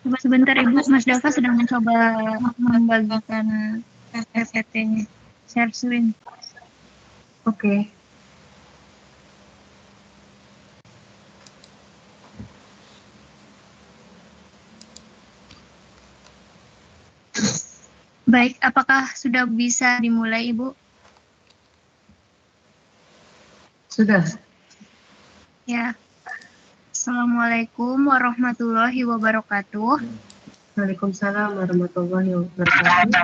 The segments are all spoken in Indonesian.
Sebentar Ibu, Mas Dava sedang mencoba membagikan PPT-nya. Share screen. Oke. Baik, apakah sudah bisa dimulai Ibu? Sudah. Ya. Assalamualaikum warahmatullahi wabarakatuh. Waalaikumsalam warahmatullahi wabarakatuh.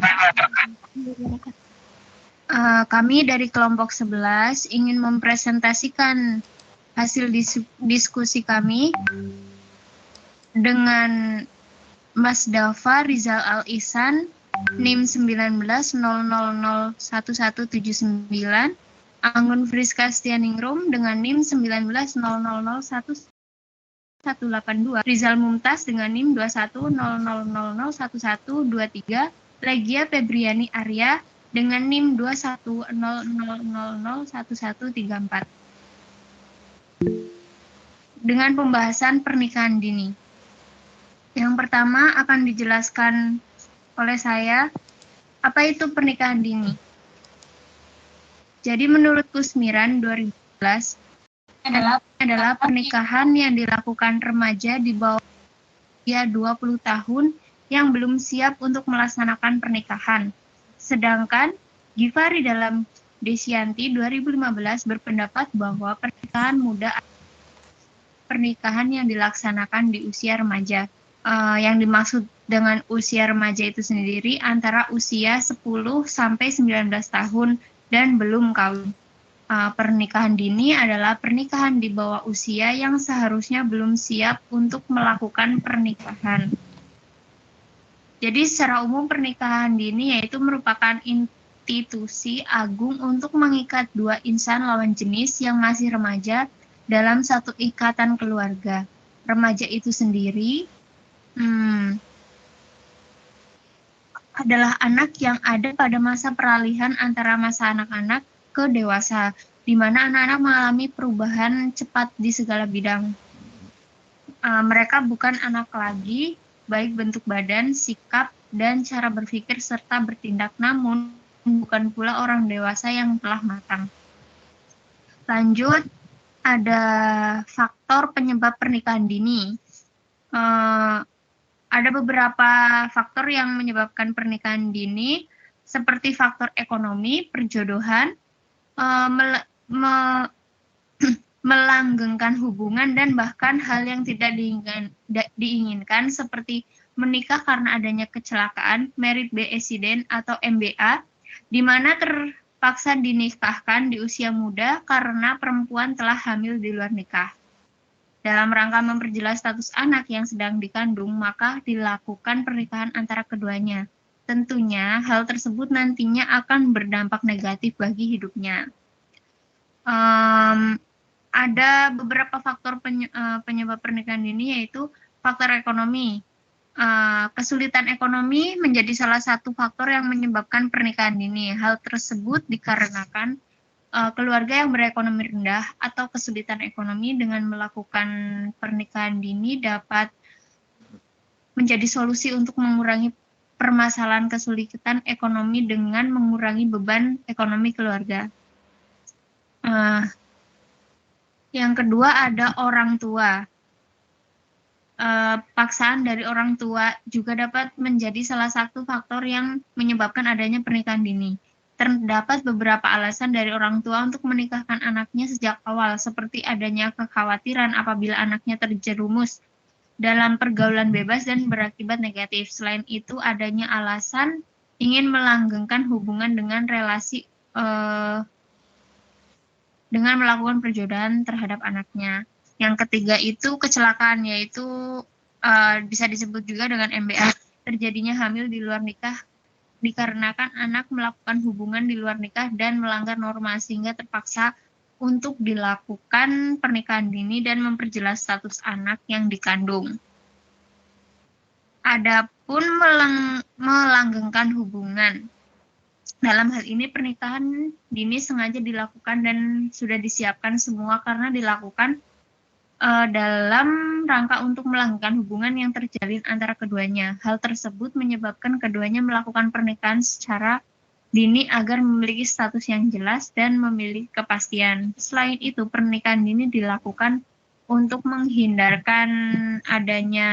Kami dari kelompok 11 ingin mempresentasikan hasil diskusi kami dengan Mas Dava Rizal Al-Ihsan, NIM 1900011179, Anggun Friska Stianingrum dengan NIM 1900011182, Rizal Mumtaz dengan NIM 2100001123, Legia Febriani Arya dengan NIM 2100001134. Dengan pembahasan pernikahan dini. Yang pertama akan dijelaskan oleh saya, apa itu pernikahan dini? Jadi menurut Kusmiran 2011 adalah pernikahan yang dilakukan remaja di bawah usia 20 tahun yang belum siap untuk melaksanakan pernikahan. Sedangkan Givari dalam Desyanti 2015 berpendapat bahwa pernikahan muda pernikahan yang dilaksanakan di usia remaja. Yang dimaksud dengan usia remaja itu sendiri antara usia 10 sampai 19 tahun dan belum kawin. Pernikahan dini adalah pernikahan di bawah usia yang seharusnya belum siap untuk melakukan pernikahan. Jadi secara umum pernikahan dini yaitu merupakan institusi agung untuk mengikat dua insan lawan jenis yang masih remaja dalam satu ikatan keluarga. Remaja itu sendiri adalah anak yang ada pada masa peralihan antara masa anak-anak ke dewasa, di mana anak-anak mengalami perubahan cepat di segala bidang. Mereka bukan anak lagi, baik bentuk badan, sikap, dan cara berpikir serta bertindak, namun bukan pula orang dewasa yang telah matang. Lanjut, ada faktor penyebab pernikahan dini. Ada beberapa faktor yang menyebabkan pernikahan dini, seperti faktor ekonomi, perjodohan, melanggengkan hubungan, dan bahkan hal yang tidak diinginkan seperti menikah karena adanya kecelakaan, married by accident atau MBA, di mana terpaksa dinikahkan di usia muda karena perempuan telah hamil di luar nikah. Dalam rangka memperjelas status anak yang sedang dikandung, maka dilakukan pernikahan antara keduanya. Tentunya hal tersebut nantinya akan berdampak negatif bagi hidupnya. Ada beberapa faktor penyebab pernikahan dini, yaitu faktor ekonomi. Kesulitan ekonomi menjadi salah satu faktor yang menyebabkan pernikahan dini. Hal tersebut dikarenakan keluarga yang berekonomi rendah atau kesulitan ekonomi. Dengan melakukan pernikahan dini dapat menjadi solusi untuk mengurangi permasalahan kesulitan ekonomi dengan mengurangi beban ekonomi keluarga. Yang kedua ada orang tua. Paksaan dari orang tua juga dapat menjadi salah satu faktor yang menyebabkan adanya pernikahan dini. Terdapat beberapa alasan dari orang tua untuk menikahkan anaknya sejak awal, seperti adanya kekhawatiran apabila anaknya terjerumus dalam pergaulan bebas dan berakibat negatif. Selain itu, adanya alasan ingin melanggengkan hubungan dengan relasi dengan melakukan perjodohan terhadap anaknya. Yang ketiga itu kecelakaan, yaitu bisa disebut juga dengan MBA, terjadinya hamil di luar nikah dikarenakan anak melakukan hubungan di luar nikah dan melanggar norma, sehingga terpaksa untuk dilakukan pernikahan dini dan memperjelas status anak yang dikandung. Adapun melanggengkan hubungan. Dalam hal ini pernikahan dini sengaja dilakukan dan sudah disiapkan semua karena dilakukan dalam rangka untuk melangkahkan hubungan yang terjalin antara keduanya. Hal tersebut menyebabkan keduanya melakukan pernikahan secara dini agar memiliki status yang jelas dan memiliki kepastian. Selain itu, pernikahan dini dilakukan untuk menghindarkan adanya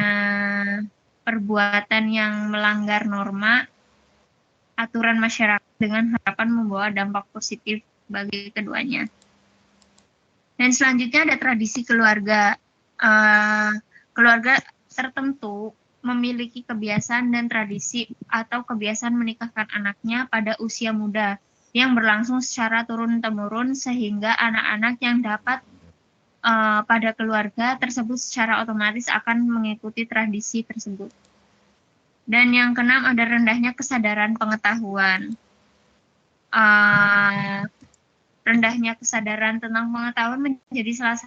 perbuatan yang melanggar norma aturan masyarakat dengan harapan membawa dampak positif bagi keduanya. Dan selanjutnya ada tradisi keluarga. Keluarga tertentu memiliki kebiasaan dan tradisi atau kebiasaan menikahkan anaknya pada usia muda yang berlangsung secara turun-temurun sehingga anak-anak yang dapat pada keluarga tersebut secara otomatis akan mengikuti tradisi tersebut. Dan yang keenam ada rendahnya kesadaran pengetahuan. Rendahnya kesadaran tentang pengetahuan menjadi salah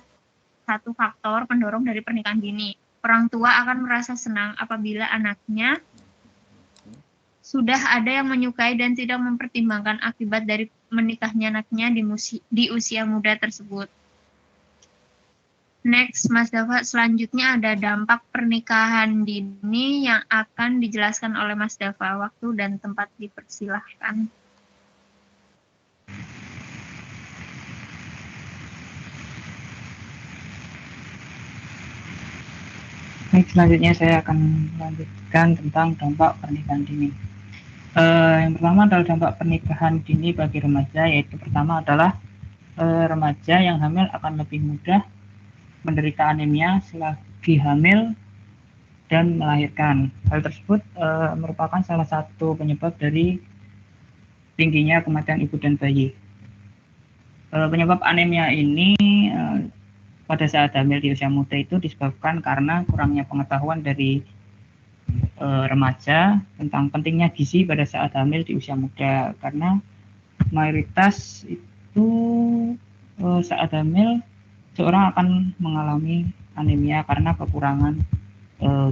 satu faktor pendorong dari pernikahan dini. Orang tua akan merasa senang apabila anaknya sudah ada yang menyukai dan tidak mempertimbangkan akibat dari menikahnya anaknya di usia muda tersebut. Next, Mas Dava, selanjutnya ada dampak pernikahan dini yang akan dijelaskan oleh Mas Dava. Waktu dan tempat dipersilahkan. Baik, selanjutnya saya akan melanjutkan tentang dampak pernikahan dini. Yang pertama adalah dampak pernikahan dini bagi remaja, yaitu pertama adalah remaja yang hamil akan lebih mudah menderita anemia selagi hamil dan melahirkan. Hal tersebut merupakan salah satu penyebab dari tingginya kematian ibu dan bayi. Penyebab anemia ini pada saat hamil di usia muda itu disebabkan karena kurangnya pengetahuan dari remaja tentang pentingnya gizi pada saat hamil di usia muda, karena mayoritas itu saat hamil seorang akan mengalami anemia karena kekurangan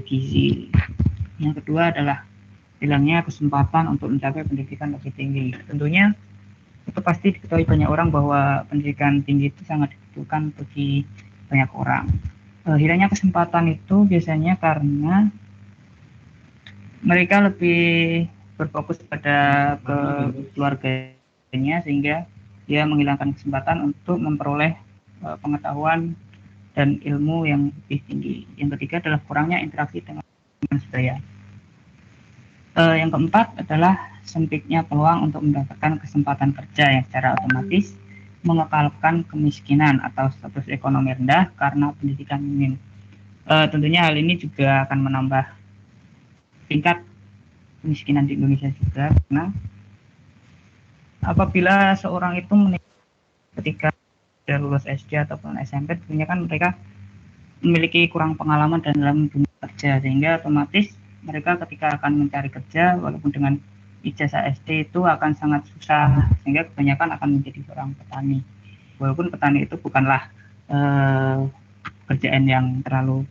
gizi. Yang kedua adalah hilangnya kesempatan untuk mencapai pendidikan lebih tinggi. Tentunya itu pasti diketahui banyak orang bahwa pendidikan tinggi itu sangat dibutuhkan bagi banyak orang. Hilangnya kesempatan itu biasanya karena mereka lebih berfokus pada keluarganya, sehingga dia menghilangkan kesempatan untuk memperoleh pengetahuan dan ilmu yang lebih tinggi. Yang ketiga adalah kurangnya interaksi dengan budaya. Yang keempat adalah sempitnya peluang untuk mendapatkan kesempatan kerja yang secara otomatis mengekalkan kemiskinan atau status ekonomi rendah karena pendidikan minim. Tentunya hal ini juga akan menambah tingkat kemiskinan di Indonesia juga, karena apabila seorang itu menikah ketika sudah lulus SD ataupun SMP, tentunya kan mereka memiliki kurang pengalaman dalam dunia kerja, sehingga otomatis mereka ketika akan mencari kerja walaupun dengan ijazah SD itu akan sangat susah, sehingga kebanyakan akan menjadi seorang petani. Walaupun petani itu bukanlah kerjaan yang terlalu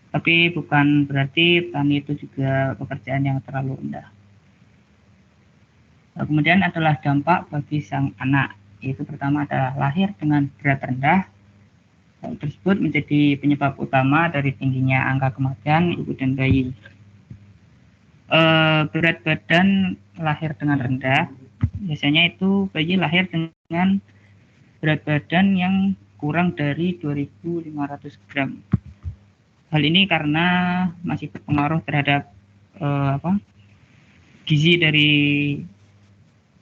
tapi bukan berarti petani itu juga pekerjaan yang terlalu rendah. Kemudian adalah dampak bagi sang anak, yaitu pertama adalah lahir dengan berat rendah. Hal tersebut menjadi penyebab utama dari tingginya angka kematian ibu dan bayi. Berat badan lahir dengan rendah, biasanya itu bayi lahir dengan berat badan yang kurang dari 2.500 gram. Hal ini karena masih berpengaruh terhadap gizi dari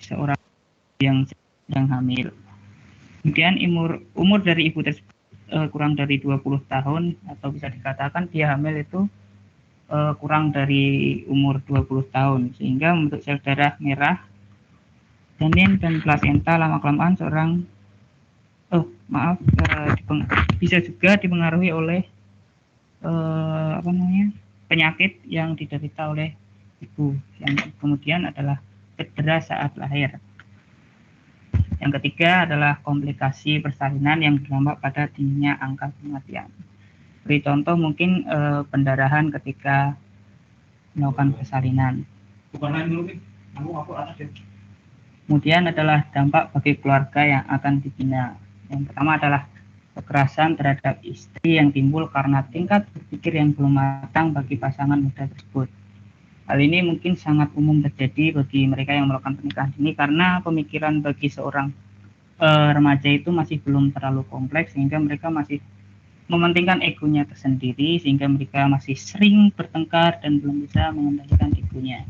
seorang yang sedang hamil. Kemudian umur dari ibu tersebut kurang dari 20 tahun, atau bisa dikatakan dia hamil itu kurang dari umur 20 tahun, sehingga membentuk sel darah merah janin dan plasenta lama-kelamaan bisa juga dipengaruhi oleh penyakit yang diderita oleh ibu, yang kemudian adalah cedera saat lahir. Yang ketiga adalah komplikasi persalinan yang berdampak pada tingginya angka kematian. Beri contoh mungkin pendarahan ketika melakukan persalinan. Kemudian adalah dampak bagi keluarga yang akan dibina. Yang pertama adalah kekerasan terhadap istri yang timbul karena tingkat berpikir yang belum matang bagi pasangan muda tersebut. Hal ini mungkin sangat umum terjadi bagi mereka yang melakukan pernikahan dini karena pemikiran bagi seorang remaja itu masih belum terlalu kompleks, sehingga mereka masih mementingkan egonya tersendiri, sehingga mereka masih sering bertengkar dan belum bisa mengendalikan egonya.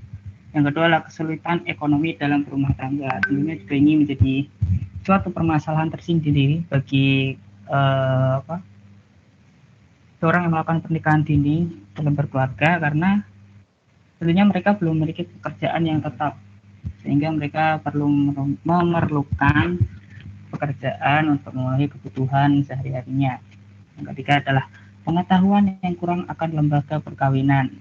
Yang kedua adalah kesulitan ekonomi dalam rumah tangga. Tentunya juga ini menjadi suatu permasalahan tersendiri bagi seorang yang melakukan pernikahan dini dalam berkeluarga, karena tentunya mereka belum memiliki pekerjaan yang tetap, sehingga mereka perlu memerlukan pekerjaan untuk memenuhi kebutuhan sehari-harinya. Yang ketiga adalah pengetahuan yang kurang akan lembaga perkawinan.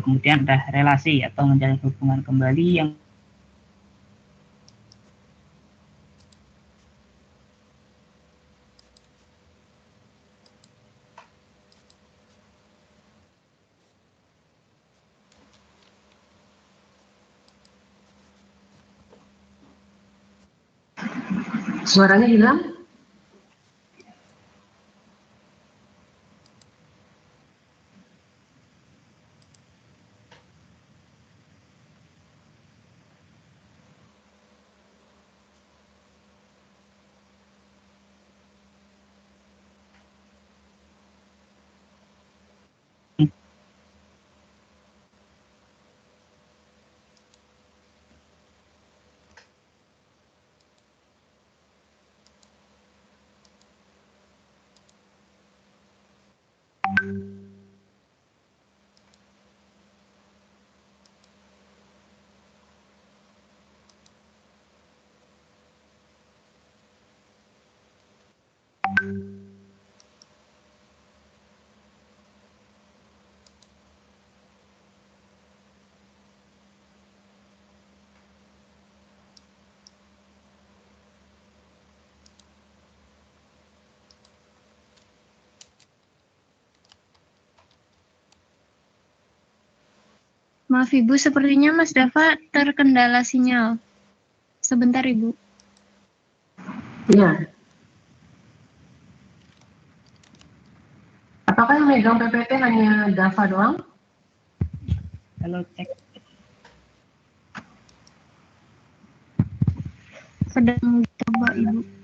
Kemudian ada relasi atau menjalin hubungan kembali yang Suaranya hilang? Maaf Ibu, sepertinya Mas Dava terkendala sinyal. Sebentar Ibu. Iya. Apakah yang megang PPT hanya Dava doang? kalau cek Sedang coba Ibu.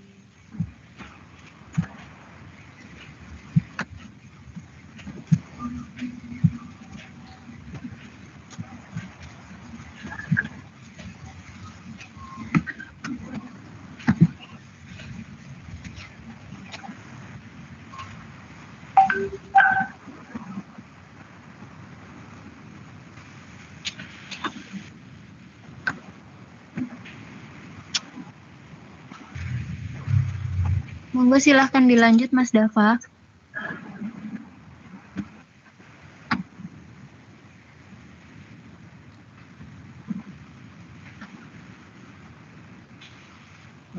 Monggo silahkan dilanjut Mas Dava.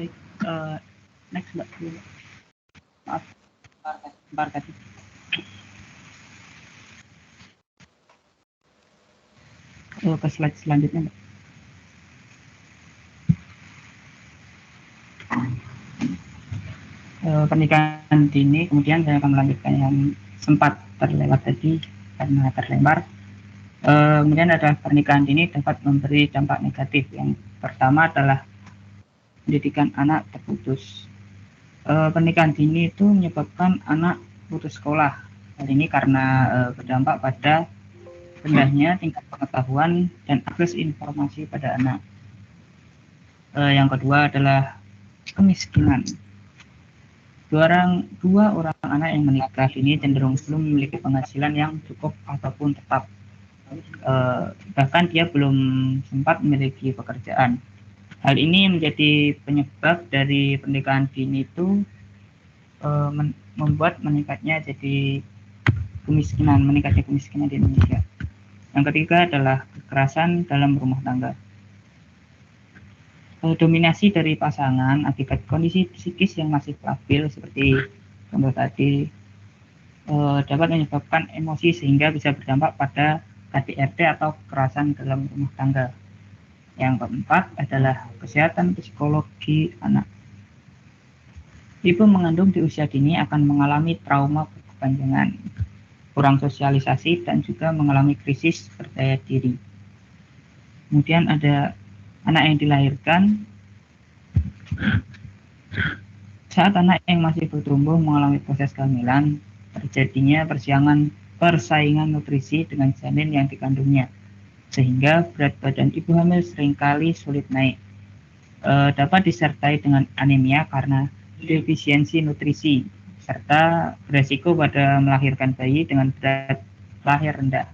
baik. Next Mbak, maaf, sebentar tadi. Ke slide selanjutnya Mbak. Pernikahan dini, kemudian saya akan melanjutkan yang sempat terlewat tadi karena terlempar. Kemudian ada pernikahan dini dapat memberi dampak negatif. Yang pertama adalah pendidikan anak terputus. Pernikahan dini itu menyebabkan anak putus sekolah. Hal ini karena berdampak pada rendahnya tingkat pengetahuan dan akses informasi pada anak. Yang kedua adalah kemiskinan. Dua orang anak yang menikah ini cenderung belum memiliki penghasilan yang cukup ataupun tetap. Bahkan dia belum sempat memiliki pekerjaan. Hal ini menjadi penyebab dari pernikahan dini itu membuat meningkatnya kemiskinan di Indonesia. Yang ketiga adalah kekerasan dalam rumah tangga. Dominasi dari pasangan akibat kondisi psikis yang masih labil seperti contoh tadi dapat menyebabkan emosi sehingga bisa berdampak pada KDRT atau kekerasan dalam rumah tangga. Yang keempat adalah kesehatan psikologi anak. Ibu mengandung di usia dini akan mengalami trauma berkepanjangan, kurang sosialisasi, dan juga mengalami krisis percaya diri. Kemudian ada anak yang dilahirkan. Saat anak yang masih bertumbuh mengalami proses kehamilan, terjadinya persaingan nutrisi dengan janin yang dikandungnya, sehingga berat badan ibu hamil seringkali sulit naik. Dapat disertai dengan anemia karena defisiensi nutrisi, serta beresiko pada melahirkan bayi dengan berat lahir rendah.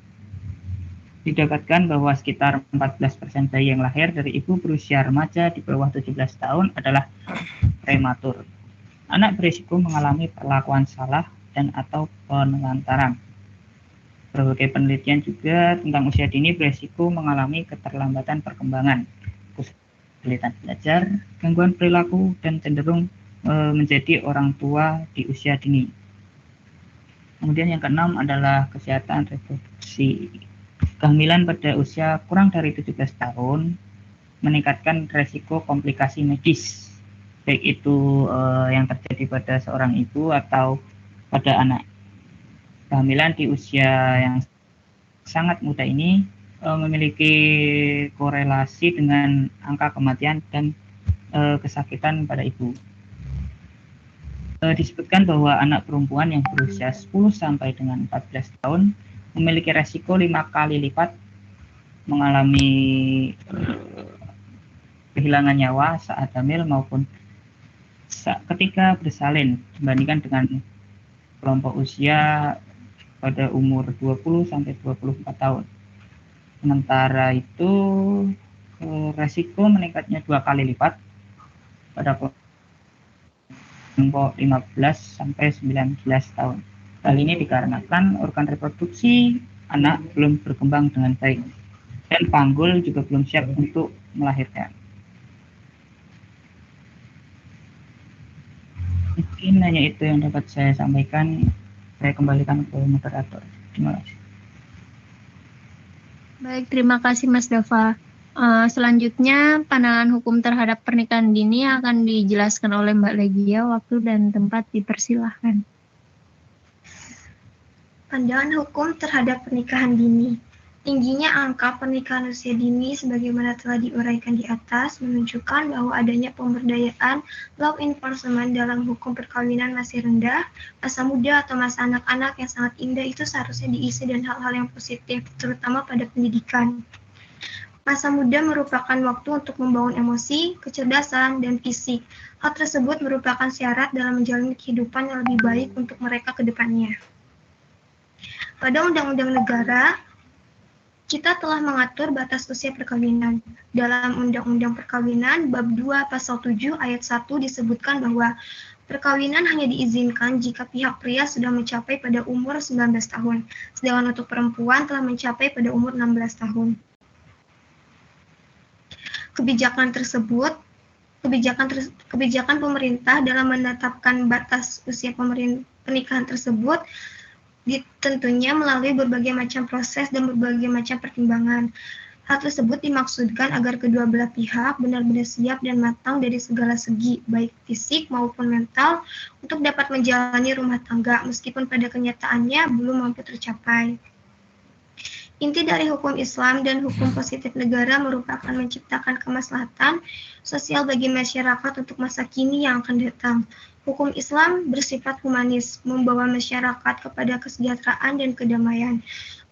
Didapatkan bahwa sekitar 14% bayi yang lahir dari ibu berusia remaja di bawah 17 tahun adalah prematur. Anak berisiko mengalami perlakuan salah dan atau penelantaran. Berbagai penelitian juga tentang usia dini berisiko mengalami keterlambatan perkembangan, kesulitan belajar, gangguan perilaku, dan cenderung menjadi orang tua di usia dini. Kemudian yang keenam adalah kesehatan reproduksi. Kehamilan pada usia kurang dari 17 tahun meningkatkan resiko komplikasi medis, baik itu yang terjadi pada seorang ibu atau pada anak. Kehamilan di usia yang sangat muda ini memiliki korelasi dengan angka kematian dan kesakitan pada ibu. Disebutkan bahwa anak perempuan yang berusia 10 sampai dengan 14 tahun memiliki resiko 5 kali lipat mengalami kehilangan nyawa saat hamil maupun ketika bersalin dibandingkan dengan kelompok usia pada umur 20 sampai 24 tahun. Sementara itu resiko meningkatnya 2 kali lipat pada kelompok 15 sampai 19 tahun. Hal ini dikarenakan organ reproduksi anak belum berkembang dengan baik dan panggul juga belum siap untuk melahirkan. Mungkin hanya itu yang dapat saya sampaikan. Saya kembalikan ke moderator. Terima kasih. Baik, terima kasih Mas Dava. Selanjutnya, pandangan hukum terhadap pernikahan dini akan dijelaskan oleh Mbak Legia. Waktu dan tempat dipersilahkan. Pandangan hukum terhadap pernikahan dini. Tingginya angka pernikahan usia dini sebagaimana telah diuraikan di atas menunjukkan bahwa adanya pemberdayaan law enforcement dalam hukum perkawinan masih rendah. Masa muda atau masa anak-anak yang sangat indah itu seharusnya diisi dengan hal-hal yang positif, terutama pada pendidikan. Masa muda merupakan waktu untuk membangun emosi, kecerdasan, dan fisik. Hal tersebut merupakan syarat dalam menjalani kehidupan yang lebih baik untuk mereka ke depannya. Pada Undang-Undang Negara, kita telah mengatur batas usia perkawinan. Dalam Undang-Undang Perkawinan, Bab 2 Pasal 7 Ayat 1 disebutkan bahwa perkawinan hanya diizinkan jika pihak pria sudah mencapai pada umur 19 tahun, sedangkan untuk perempuan telah mencapai pada umur 16 tahun. Kebijakan pemerintah dalam menetapkan batas usia pernikahan tersebut tentunya melalui berbagai macam proses dan berbagai macam pertimbangan. Hal tersebut dimaksudkan agar kedua belah pihak benar-benar siap dan matang dari segala segi, baik fisik maupun mental, untuk dapat menjalani rumah tangga, meskipun pada kenyataannya belum mampu tercapai. Inti dari hukum Islam dan hukum positif negara merupakan menciptakan kemaslahatan sosial bagi masyarakat untuk masa kini yang akan datang. Hukum Islam bersifat humanis, membawa masyarakat kepada kesejahteraan dan kedamaian.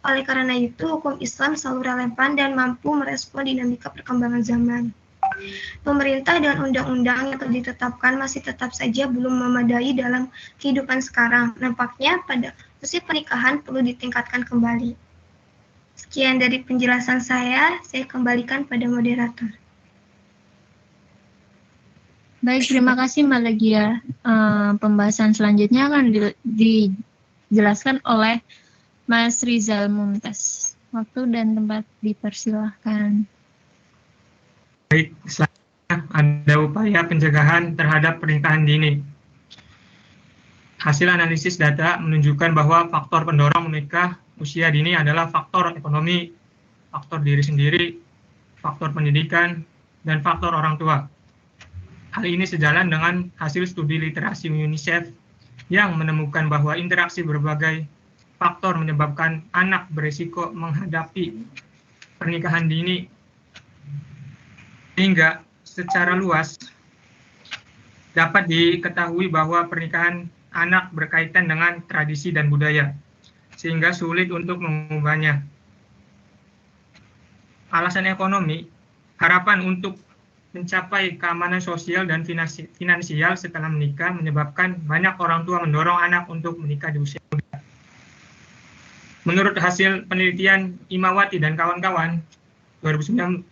Oleh karena itu, hukum Islam selalu relevan dan mampu merespon dinamika perkembangan zaman. Pemerintah dan undang-undang yang telah ditetapkan masih tetap saja belum memadai dalam kehidupan sekarang. Nampaknya pada usia pernikahan perlu ditingkatkan kembali. Sekian dari penjelasan saya kembalikan pada moderator. Baik, terima kasih Mbak Legia. Pembahasan selanjutnya akan dijelaskan oleh Mas Rizal Mumtaz. Waktu dan tempat dipersilahkan. Baik, selanjutnya ada upaya pencegahan terhadap pernikahan dini. Hasil analisis data menunjukkan bahwa faktor pendorong menikah usia dini adalah faktor ekonomi, faktor diri sendiri, faktor pendidikan, dan faktor orang tua. Hal ini sejalan dengan hasil studi literasi UNICEF yang menemukan bahwa interaksi berbagai faktor menyebabkan anak berisiko menghadapi pernikahan dini, sehingga secara luas dapat diketahui bahwa pernikahan anak berkaitan dengan tradisi dan budaya, sehingga sulit untuk mengubahnya. Alasan ekonomi, harapan untuk mencapai keamanan sosial dan finansial setelah menikah menyebabkan banyak orang tua mendorong anak untuk menikah di usia muda. Menurut hasil penelitian Imawati dan kawan-kawan 2009,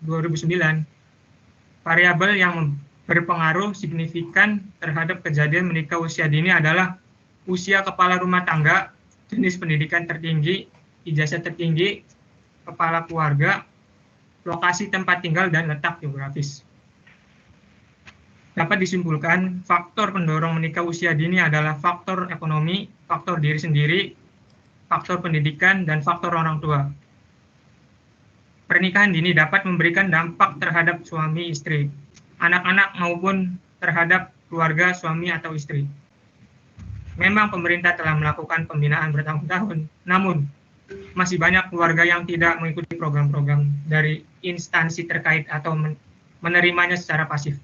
variabel yang berpengaruh signifikan terhadap kejadian menikah usia dini adalah usia kepala rumah tangga, jenis pendidikan tertinggi, ijazah tertinggi, kepala keluarga, lokasi tempat tinggal, dan letak geografis. Dapat disimpulkan, faktor pendorong menikah usia dini adalah faktor ekonomi, faktor diri sendiri, faktor pendidikan, dan faktor orang tua. Pernikahan dini dapat memberikan dampak terhadap suami istri, anak-anak maupun terhadap keluarga suami atau istri. Memang pemerintah telah melakukan pembinaan bertahun-tahun, namun masih banyak keluarga yang tidak mengikuti program-program dari instansi terkait atau menerimanya secara pasif.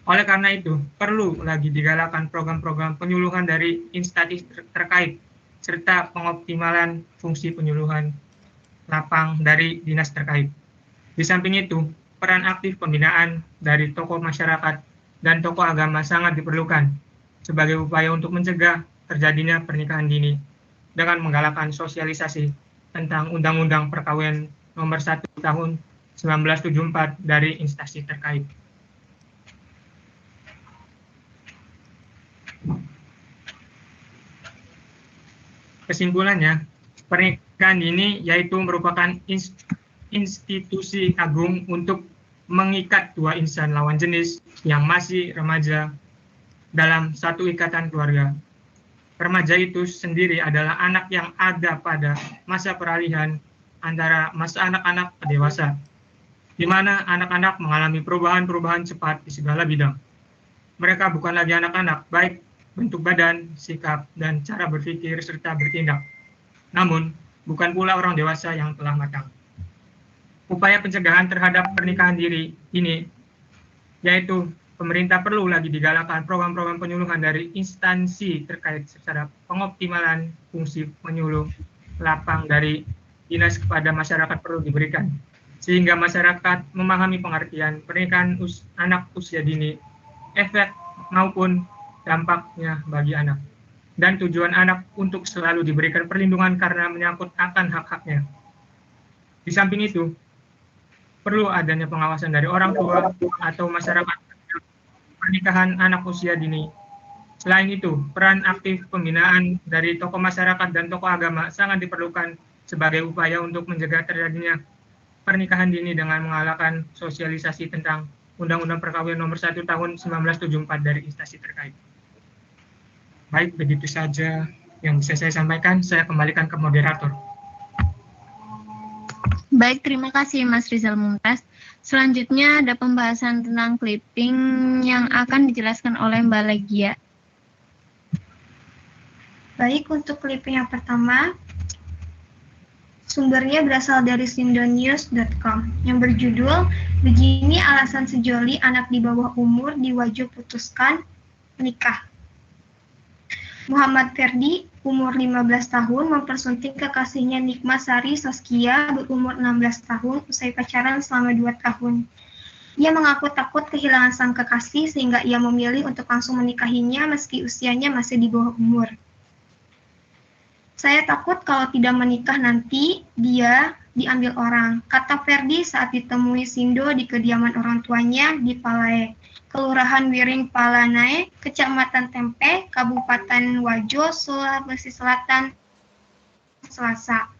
Oleh karena itu, perlu lagi digalakkan program-program penyuluhan dari instansi terkait, serta pengoptimalan fungsi penyuluhan lapang dari dinas terkait. Di samping itu, peran aktif pembinaan dari tokoh masyarakat dan tokoh agama sangat diperlukan sebagai upaya untuk mencegah terjadinya pernikahan dini dengan menggalakkan sosialisasi tentang Undang-Undang Perkawinan Nomor 1 Tahun 1974 dari instansi terkait. Kesimpulannya, pernikahan dini yaitu merupakan institusi agung untuk mengikat dua insan lawan jenis yang masih remaja dalam satu ikatan keluarga. Remaja itu sendiri adalah anak yang ada pada masa peralihan antara masa anak-anak ke dewasa, di mana anak-anak mengalami perubahan-perubahan cepat di segala bidang. Mereka bukan lagi anak-anak, baik bentuk badan, sikap, dan cara berpikir serta bertindak. Namun, bukan pula orang dewasa yang telah matang. Upaya pencegahan terhadap pernikahan dini ini, yaitu pemerintah perlu lagi digalakkan program-program penyuluhan dari instansi terkait secara pengoptimalan fungsi penyuluh lapang dari dinas kepada masyarakat perlu diberikan, sehingga masyarakat memahami pengertian pernikahan anak usia dini, efek maupun dampaknya bagi anak, dan tujuan anak untuk selalu diberikan perlindungan karena menyangkut akan hak-haknya. Di samping itu, perlu adanya pengawasan dari orang tua atau masyarakat pernikahan anak usia dini. Selain itu, peran aktif pembinaan dari tokoh masyarakat dan tokoh agama sangat diperlukan sebagai upaya untuk mencegah terjadinya pernikahan dini dengan menggalakkan sosialisasi tentang Undang-Undang Perkawinan Nomor 1 Tahun 1974 dari instansi terkait. Baik, begitu saja yang bisa saya sampaikan. Saya kembalikan ke moderator. Baik, terima kasih Mas Rizal Mumtaz. Selanjutnya ada pembahasan tentang clipping yang akan dijelaskan oleh Mbak Legia. Baik, untuk clipping yang pertama, sumbernya berasal dari sindonews.com yang berjudul "Begini alasan sejoli anak di bawah umur diwajib putuskan menikah". Muhammad Ferdi, umur 15 tahun, mempersunting kekasihnya Nikma Sari Saskia berumur 16 tahun usai pacaran selama 2 tahun. Ia mengaku takut kehilangan sang kekasih sehingga ia memilih untuk langsung menikahinya meski usianya masih di bawah umur. "Saya takut kalau tidak menikah nanti dia diambil orang," kata Ferdi saat ditemui Sindo di kediaman orang tuanya di Palae, Kelurahan Wiring Palanae, Kecamatan Tempe, Kabupaten Wajo, Sulawesi Selatan, Selasa.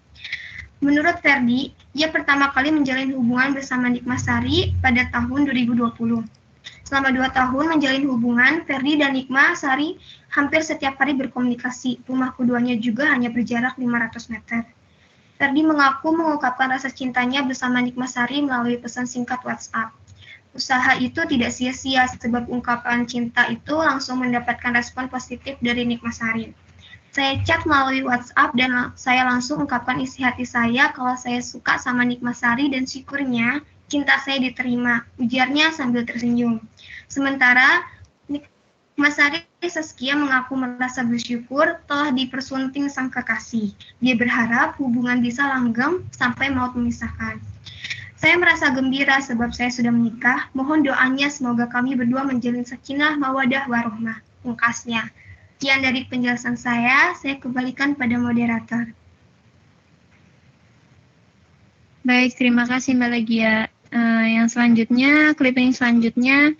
Menurut Ferdi, ia pertama kali menjalin hubungan bersama Nikma Sari pada tahun 2020. Selama 2 tahun menjalin hubungan, Ferdi dan Nikma Sari hampir setiap hari berkomunikasi. Rumah keduanya juga hanya berjarak 500 meter. Ferdi mengaku mengungkapkan rasa cintanya bersama Nikma Sari melalui pesan singkat WhatsApp. usaha itu tidak sia-sia sebab ungkapan cinta itu langsung mendapatkan respon positif dari Nikma Sari. Saya chat melalui WhatsApp dan saya langsung ungkapkan isi hati saya kalau saya suka sama Nikma Sari dan syukurnya cinta saya diterima, ujarnya sambil tersenyum. Sementara Nikma Sari Saskia mengaku merasa bersyukur telah dipersunting sang kekasih. Dia berharap hubungan bisa langgeng sampai maut memisahkan. Saya merasa gembira sebab saya sudah menikah. Mohon doanya semoga kami berdua menjalin sakinah mawadah warohmah. Pungkasnya. Sekian dari penjelasan saya kembalikan pada moderator. Baik, terima kasih Mbak Legia. Yang selanjutnya, clipping selanjutnya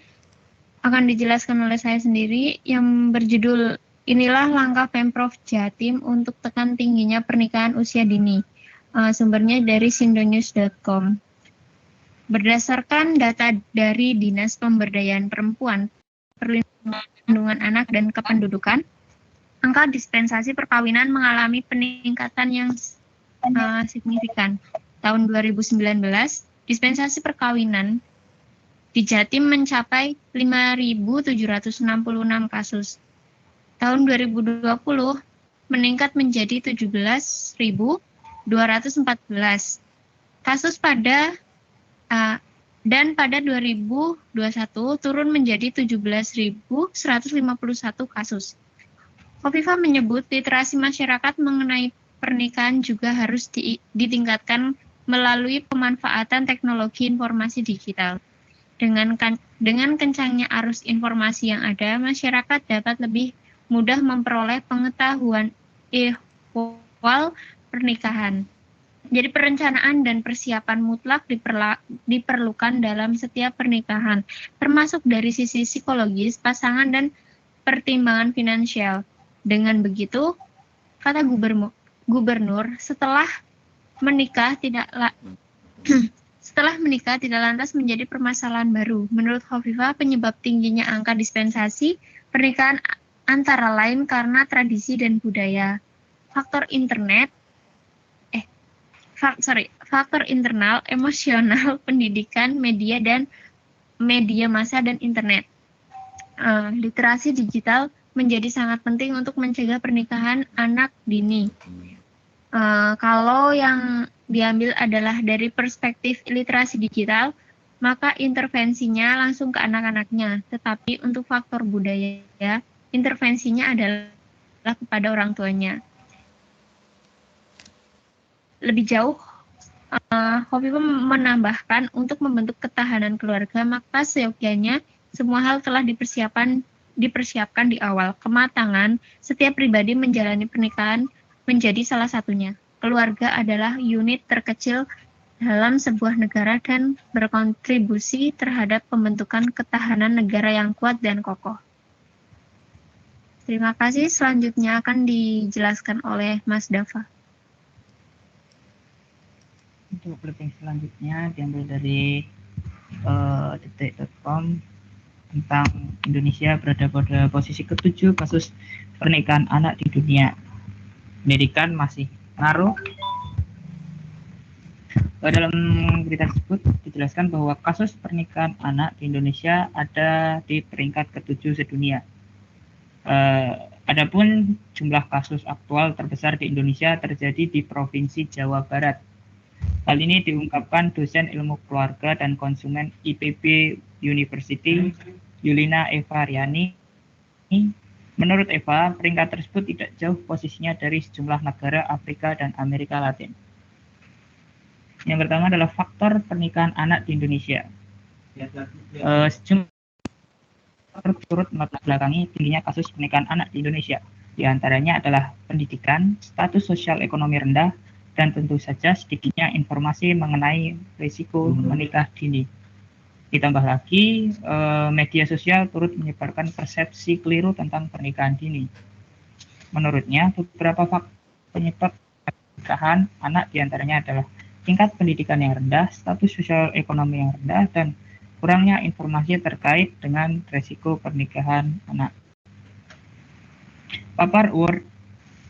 akan dijelaskan oleh saya sendiri yang berjudul Inilah Langkah Pemprov Jatim untuk Tekan Tingginya Pernikahan Usia Dini. Sumbernya dari sindonews.com. Berdasarkan data dari Dinas Pemberdayaan Perempuan, Perlindungan Anak dan Kependudukan, angka dispensasi perkawinan mengalami peningkatan yang signifikan. Tahun 2019, dispensasi perkawinan di Jatim mencapai 5.766 kasus. Tahun 2020 meningkat menjadi 17.214 kasus dan pada 2021 turun menjadi 17.151 kasus. Khofifah menyebut literasi masyarakat mengenai pernikahan juga harus ditingkatkan melalui pemanfaatan teknologi informasi digital. Dengan kencangnya arus informasi yang ada, masyarakat dapat lebih mudah memperoleh pengetahuan ihwal pernikahan. Jadi perencanaan dan persiapan mutlak diperlukan dalam setiap pernikahan, termasuk dari sisi psikologis, pasangan, dan pertimbangan finansial. Dengan begitu, kata gubernur, setelah menikah tidak lantas menjadi permasalahan baru. Menurut Khofifah, penyebab tingginya angka dispensasi pernikahan antara lain karena tradisi dan budaya, faktor internal, emosional, pendidikan, media massa dan internet. Literasi digital menjadi sangat penting untuk mencegah pernikahan anak dini. Kalau yang diambil adalah dari perspektif literasi digital, maka intervensinya langsung ke anak-anaknya. Tetapi untuk faktor budaya, intervensinya adalah kepada orang tuanya. Lebih jauh, Khofifah menambahkan untuk membentuk ketahanan keluarga, maka seyogyanya semua hal telah dipersiapkan di awal. Kematangan setiap pribadi menjalani pernikahan menjadi salah satunya. Keluarga adalah unit terkecil dalam sebuah negara dan berkontribusi terhadap pembentukan ketahanan negara yang kuat dan kokoh. Terima kasih. Selanjutnya akan dijelaskan oleh Mas Dava. Untuk clipping selanjutnya diambil dari detik.com tentang Indonesia berada pada posisi ke-7 kasus pernikahan anak di dunia. Pendidikan masih ngaruh. Dalam berita tersebut dijelaskan bahwa kasus pernikahan anak di Indonesia ada di peringkat ke-7 sedunia. Adapun jumlah kasus aktual terbesar di Indonesia terjadi di Provinsi Jawa Barat. Hal ini diungkapkan dosen ilmu keluarga dan konsumen IPB University, Yulina Eva Riani. Menurut Eva, peringkat tersebut tidak jauh posisinya dari sejumlah negara Afrika dan Amerika Latin. Yang pertama adalah faktor pernikahan anak di Indonesia. Sejumlah turut membelakangi tingginya kasus pernikahan anak di Indonesia. Di antaranya adalah pendidikan, status sosial ekonomi rendah, dan tentu saja sedikitnya informasi mengenai risiko menikah dini. Ditambah lagi, media sosial turut menyebarkan persepsi keliru tentang pernikahan dini. Menurutnya, beberapa faktor penyebab pernikahan anak diantaranya adalah tingkat pendidikan yang rendah, status sosial ekonomi yang rendah, dan kurangnya informasi terkait dengan risiko pernikahan anak. Papar World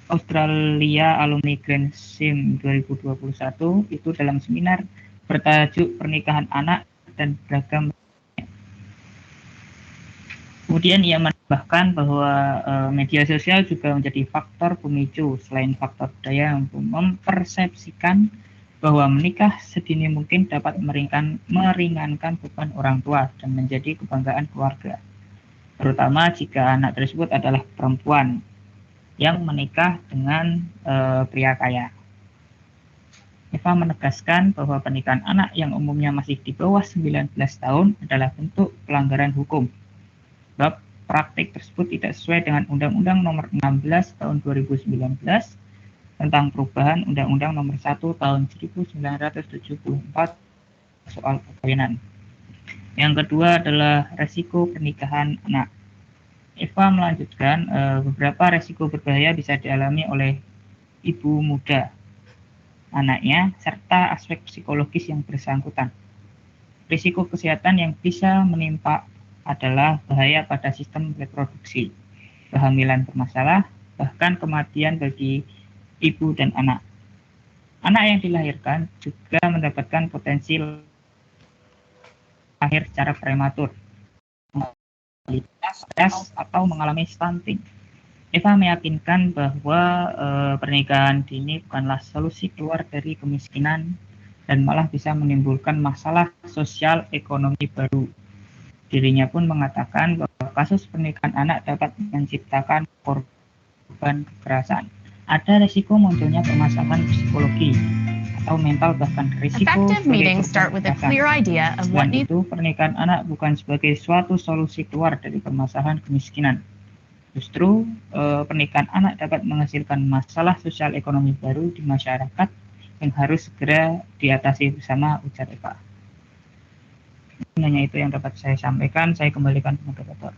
Australia Alumni Grand Sim 2021 itu dalam seminar bertajuk Pernikahan Anak dan Beragam Kemudian ia menambahkan bahwa media sosial juga menjadi faktor pemicu selain faktor budaya untuk mempersepsikan bahwa menikah sedini mungkin dapat meringankan beban orang tua dan menjadi kebanggaan keluarga, terutama jika anak tersebut adalah perempuan yang menikah dengan pria kaya. Eva menegaskan bahwa pernikahan anak yang umumnya masih di bawah 19 tahun adalah bentuk pelanggaran hukum. Sebab praktik tersebut tidak sesuai dengan Undang-Undang Nomor 16 Tahun 2019 tentang perubahan Undang-Undang Nomor 1 Tahun 1974 soal perkawinan. Yang kedua adalah resiko pernikahan anak. Eva melanjutkan beberapa resiko berbahaya bisa dialami oleh ibu muda, anaknya, serta aspek psikologis yang bersangkutan. Risiko kesehatan yang bisa menimpa adalah bahaya pada sistem reproduksi, kehamilan bermasalah, bahkan kematian bagi ibu dan anak. Anak yang dilahirkan juga mendapatkan potensi lahir secara prematur, atau mengalami stunting. Eva meyakinkan bahwa pernikahan dini bukanlah solusi keluar dari kemiskinan dan malah bisa menimbulkan masalah sosial ekonomi baru. Dirinya pun mengatakan bahwa kasus pernikahan anak dapat menciptakan korban kekerasan. Ada risiko munculnya permasalahan psikologi atau mental, bahkan risiko Selain itu, pernikahan anak bukan sebagai suatu solusi keluar dari permasalahan kemiskinan. Justru pernikahan anak dapat menghasilkan masalah sosial ekonomi baru di masyarakat yang harus segera diatasi bersama, ujar Eva. Hanya itu yang dapat saya sampaikan. Saya kembalikan ke moderator.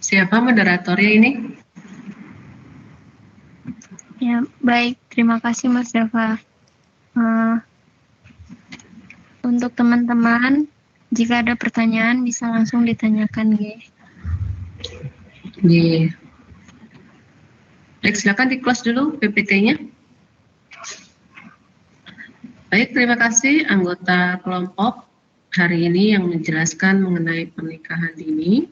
Siapa moderatornya ini? Ya, baik. Terima kasih Mas Dava. Untuk teman-teman, jika ada pertanyaan bisa langsung ditanyakan, G. Iya. Baik, silakan di-close dulu PPT-nya. Baik, terima kasih anggota kelompok hari ini yang menjelaskan mengenai pernikahan dini.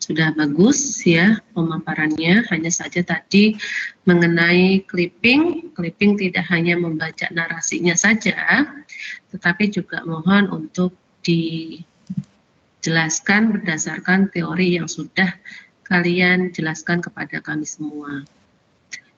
Sudah bagus ya pemaparannya, hanya saja tadi mengenai clipping tidak hanya membaca narasinya saja, tetapi juga mohon untuk dijelaskan berdasarkan teori yang sudah kalian jelaskan kepada kami semua.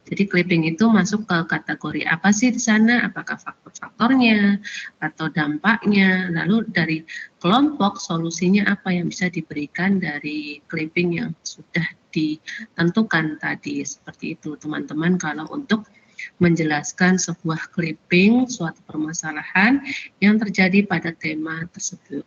Jadi clipping itu masuk ke kategori apa sih di sana? Apakah faktor-faktornya atau dampaknya? Lalu dari kelompok solusinya apa yang bisa diberikan dari clipping yang sudah ditentukan tadi? Seperti itu teman-teman, kalau untuk menjelaskan sebuah clipping, suatu permasalahan yang terjadi pada tema tersebut.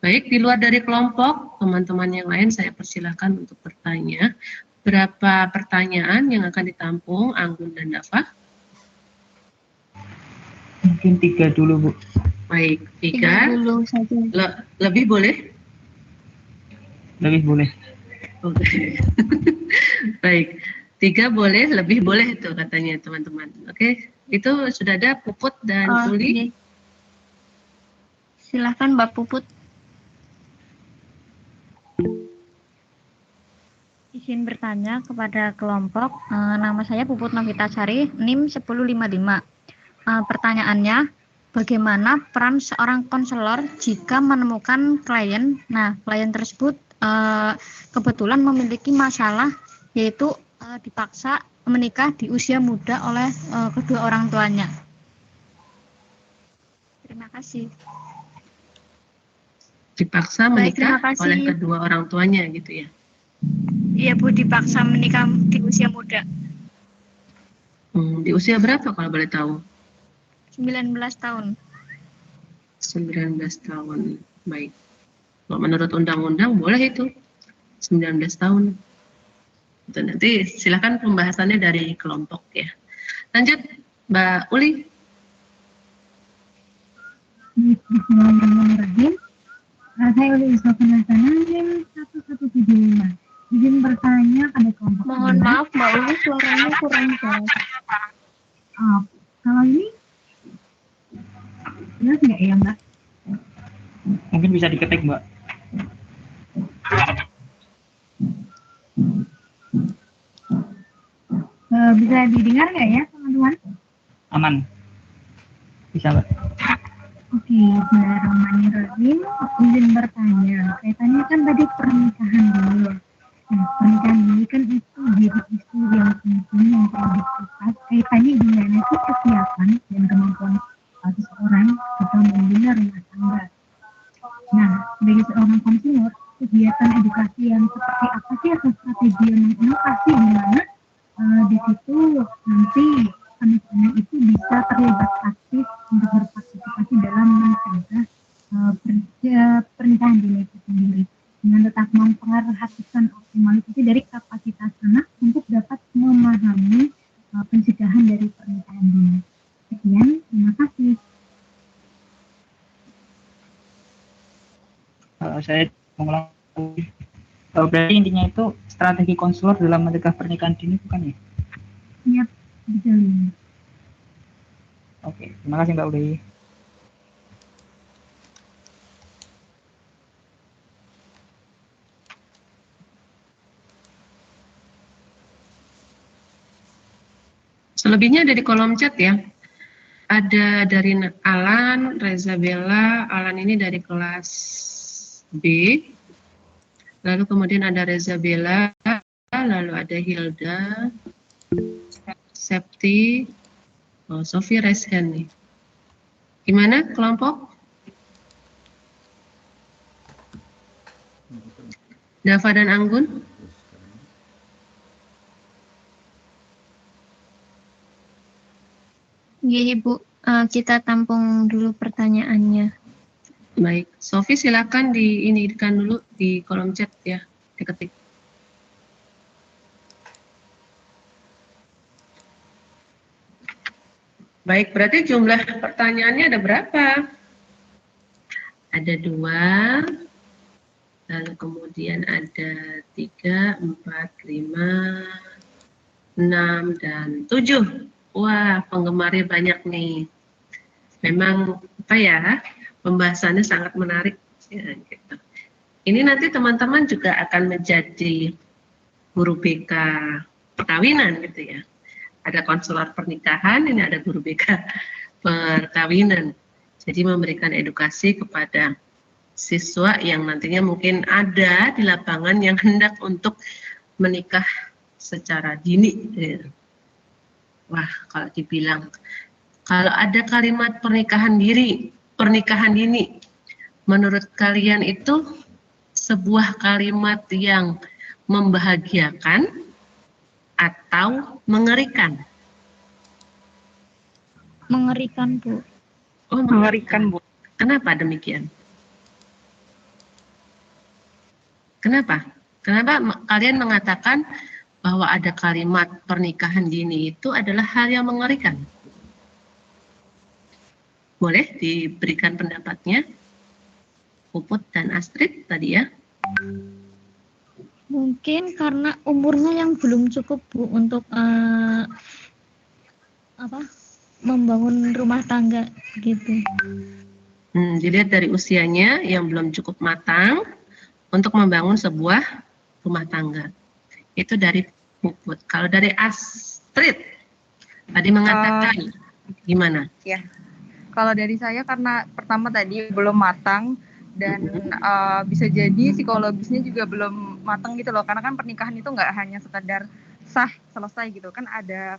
Baik, di luar dari kelompok, teman-teman yang lain saya persilahkan untuk bertanya. Berapa pertanyaan yang akan ditampung Anggun dan Dava? Mungkin 3 dulu, Bu. Baik, 3. Dulu saja. Lebih boleh? Lebih boleh. Oke. Baik, 3 boleh, lebih boleh itu katanya teman-teman. Oke, itu sudah ada Puput dan Uli. Silakan Mbak Puput. Izin bertanya kepada kelompok, nama saya Puput Novitasari, NIM 1055. Pertanyaannya, bagaimana peran seorang konselor jika menemukan klien? Nah, klien tersebut kebetulan memiliki masalah, yaitu dipaksa menikah di usia muda oleh kedua orang tuanya. Terima kasih. Dipaksa menikah oleh kedua orang tuanya gitu ya? Iya Bu, dipaksa menikah di usia muda. Di usia berapa kalau boleh tahu? 19 tahun. 19 tahun, baik. Kalau menurut undang-undang boleh itu, 19 tahun. Itu nanti silakan pembahasannya dari kelompok ya. Lanjut, Mbak Uli. Saya oleh Isma Penasaran 1175. Izin bertanya pada kelompok. Mohon maaf Mbak Uli, suaranya kurang jelas. Kalau ini jelas nggak ya Mbak? Mungkin bisa diketik, Mbak. Bisa didengar nggak ya teman-teman? Aman. Bisa, Mbak. Oke, Bismillahirrahmanirrahim. Izin bertanya, kaitannya kan tadi pernikahan dulu ya. Nah, pernikahan ini kan itu jadi isu yang penting yang perlu dibahas. Kaitannya gimana sih kesiapan dan kemampuan seseorang untuk membina rumah tangga. Nah, sebagai seorang konsumer, kegiatan edukasi yang seperti apa sih atau strategi yang inovasi di mana di situ nanti anak-anak itu bisa terlibat aktif untuk berpartisipasi dalam mencegah pernikahan dini itu sendiri dengan tetap memperhatikan optimalisasi dari kapasitas anak untuk dapat memahami pencegahan dari pernikahan dini. Sekian, terima kasih. Saya mengulang. Berarti intinya itu strategi konselor dalam mencegah pernikahan dini, bukan ya? Iya, betul. Oke, terima kasih Mbak Uli. Selebihnya ada di kolom chat ya. Ada dari Alan, Reza Bella. Alan ini dari kelas B. Lalu kemudian ada Reza Bella, lalu ada Hilda, Septi, Sofi Reshen nih. Gimana kelompok? Dava dan Anggun? Iya Ibu, kita tampung dulu pertanyaannya. Baik, Sofi silakan diinikan dulu di kolom chat ya, diketik. Baik, berarti jumlah pertanyaannya ada berapa? Ada 2, lalu kemudian ada 3, 4, 5, 6, dan 7. Wah, penggemarnya banyak nih. Memang apa ya? Pembahasannya sangat menarik. Ya, gitu. Ini nanti teman-teman juga akan menjadi guru BK perkawinan gitu ya. Ada konselor pernikahan, ini ada guru BK perkawinan. Jadi memberikan edukasi kepada siswa yang nantinya mungkin ada di lapangan yang hendak untuk menikah secara dini. Ya. Wah, kalau dibilang, kalau ada kalimat pernikahan dini, menurut kalian itu sebuah kalimat yang membahagiakan atau mengerikan? Mengerikan, Bu. Oh, mengerikan, Bu. Kenapa demikian? Kenapa? Kenapa kalian mengatakan bahwa ada kalimat pernikahan dini itu adalah hal yang mengerikan? Boleh diberikan pendapatnya? Puput dan Astrid tadi ya. Mungkin karena umurnya yang belum cukup Bu untuk membangun rumah tangga gitu. Dilihat dari usianya yang belum cukup matang untuk membangun sebuah rumah tangga. Itu dari Puput. Kalau dari Astrid tadi mengatakan gimana? Ya. Kalau dari saya karena pertama tadi belum matang dan bisa jadi psikologisnya juga belum matang gitu loh, karena kan pernikahan itu nggak hanya sekedar sah selesai gitu kan, ada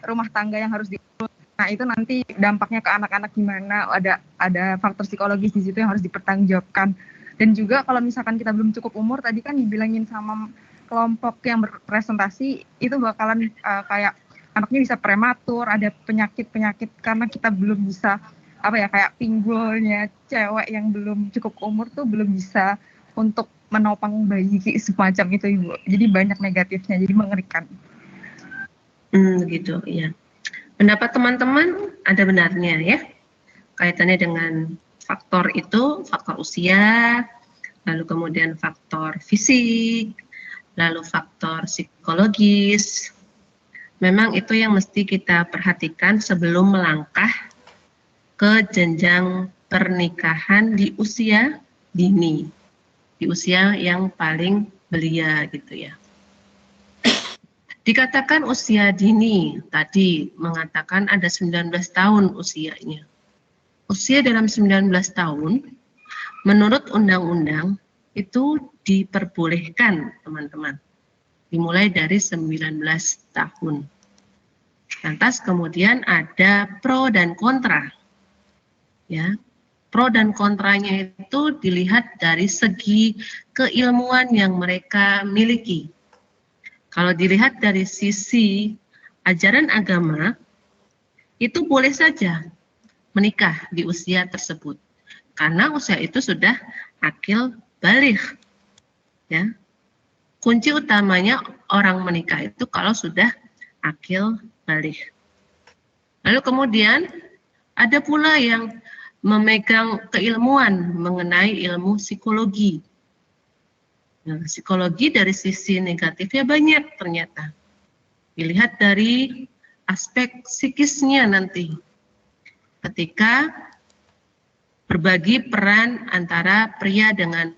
rumah tangga yang harus diurus. Nah itu nanti dampaknya ke anak-anak gimana, ada faktor psikologis di situ yang harus dipertanggungjawabkan. Dan juga kalau misalkan kita belum cukup umur, tadi kan dibilangin sama kelompok yang berpresentasi itu bakalan kayak anaknya bisa prematur, ada penyakit-penyakit karena kita belum bisa kayak pinggulnya cewek yang belum cukup umur tuh belum bisa untuk menopang bayi semacam itu Ibu. Jadi banyak negatifnya, jadi mengerikan. Gitu ya. Pendapat teman-teman ada benarnya ya, kaitannya dengan faktor itu, faktor usia, lalu kemudian faktor fisik, lalu faktor psikologis. Memang itu yang mesti kita perhatikan sebelum melangkah ke jenjang pernikahan di usia dini, di usia yang paling belia gitu ya. Dikatakan usia dini, tadi mengatakan ada 19 tahun usianya. Usia dalam 19 tahun, menurut undang-undang, itu diperbolehkan, teman-teman. Dimulai dari 19 tahun. Lantas kemudian ada pro dan kontra. Ya, pro dan kontranya itu dilihat dari segi keilmuan yang mereka miliki. Kalau dilihat dari sisi ajaran agama, itu boleh saja menikah di usia tersebut. Karena usia itu sudah akil baligh. Ya. Kunci utamanya orang menikah itu kalau sudah akil baligh. Lalu kemudian ada pula yang memegang keilmuan mengenai ilmu psikologi. Nah, psikologi dari sisi negatifnya banyak ternyata. Dilihat dari aspek psikisnya nanti. Ketika berbagi peran antara pria dengan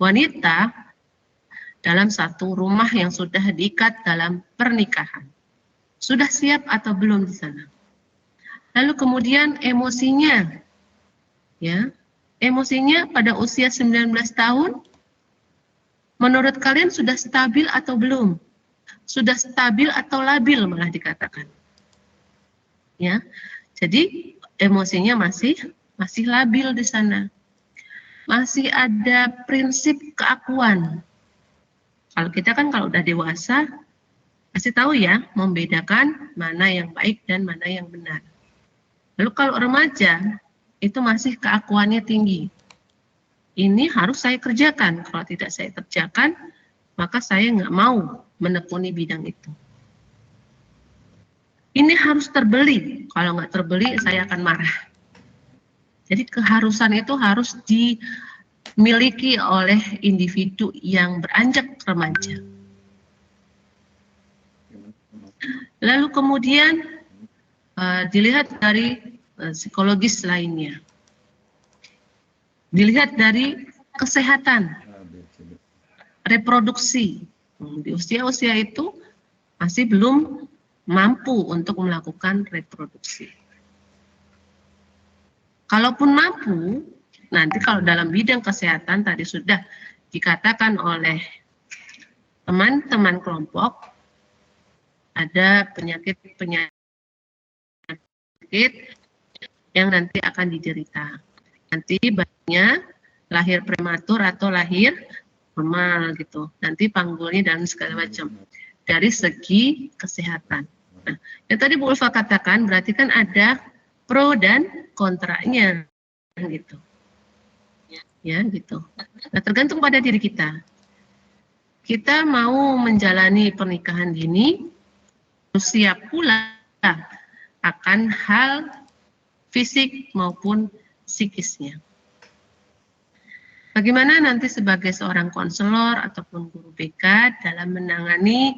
wanita dalam satu rumah yang sudah diikat dalam pernikahan. Sudah siap atau belum di sana? Lalu kemudian emosinya. Ya. Emosinya pada usia 19 tahun menurut kalian sudah stabil atau belum? Sudah stabil atau labil malah dikatakan. Ya. Jadi emosinya masih labil di sana. Masih ada prinsip keakuan. Kalau kita kan kalau udah dewasa pasti tahu ya membedakan mana yang baik dan mana yang benar. Lalu kalau remaja itu masih keakuannya tinggi. Ini harus saya kerjakan. Kalau tidak saya kerjakan, maka saya nggak mau menekuni bidang itu. Ini harus terbeli. Kalau nggak terbeli, saya akan marah. Jadi keharusan itu harus dimiliki oleh individu yang beranjak remaja. Lalu kemudian dilihat dari psikologis lainnya. Dilihat dari kesehatan, reproduksi. Di usia-usia itu masih belum mampu untuk melakukan reproduksi. Kalaupun mampu, nanti kalau dalam bidang kesehatan tadi sudah dikatakan oleh teman-teman kelompok, ada penyakit-penyakit yang nanti akan diderita. Nanti bayinya lahir prematur atau lahir normal gitu. Nanti panggulnya dan segala macam. Dari segi kesehatan. Nah, yang tadi Bu Ulfa katakan berarti kan ada pro dan kontranya gitu. Ya, gitu. Nah, tergantung pada diri kita. Kita mau menjalani pernikahan dini, siap pula akan hal fisik maupun psikisnya. Bagaimana nanti sebagai seorang konselor ataupun guru BK dalam menangani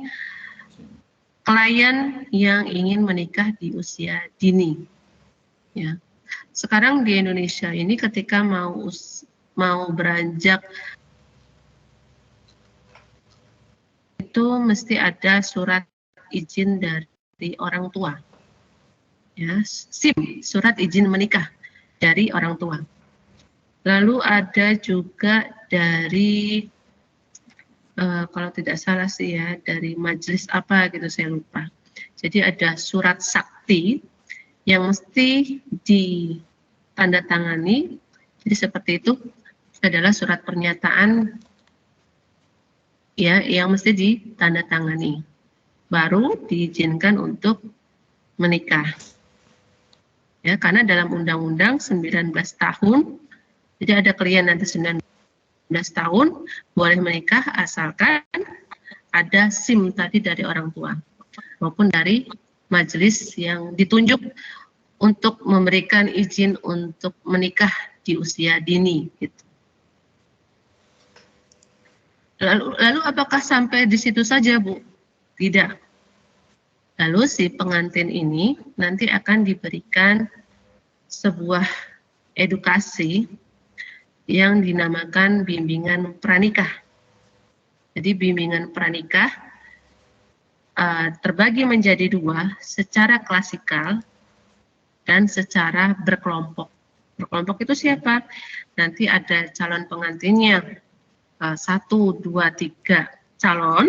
klien yang ingin menikah di usia dini? Ya. Sekarang di Indonesia ini ketika mau beranjak itu mesti ada surat izin dari orang tua. Ya, SIM, surat izin menikah dari orang tua. Lalu ada juga dari kalau tidak salah sih ya, dari majelis apa gitu saya lupa. Jadi ada surat sakti yang mesti ditandatangani. Jadi seperti itu adalah surat pernyataan ya yang mesti ditandatangani. Baru diizinkan untuk menikah. Ya, karena dalam undang-undang 19 tahun, jadi ada klien nanti 19 tahun boleh menikah asalkan ada SIM tadi dari orang tua maupun dari majelis yang ditunjuk untuk memberikan izin untuk menikah di usia dini gitu. Lalu apakah sampai di situ saja, Bu? Tidak. Lalu si pengantin ini nanti akan diberikan sebuah edukasi yang dinamakan bimbingan pranikah. Jadi bimbingan pranikah terbagi menjadi dua, secara klasikal dan secara berkelompok. Berkelompok itu siapa? Nanti ada calon pengantinnya, 1, 2, 3 calon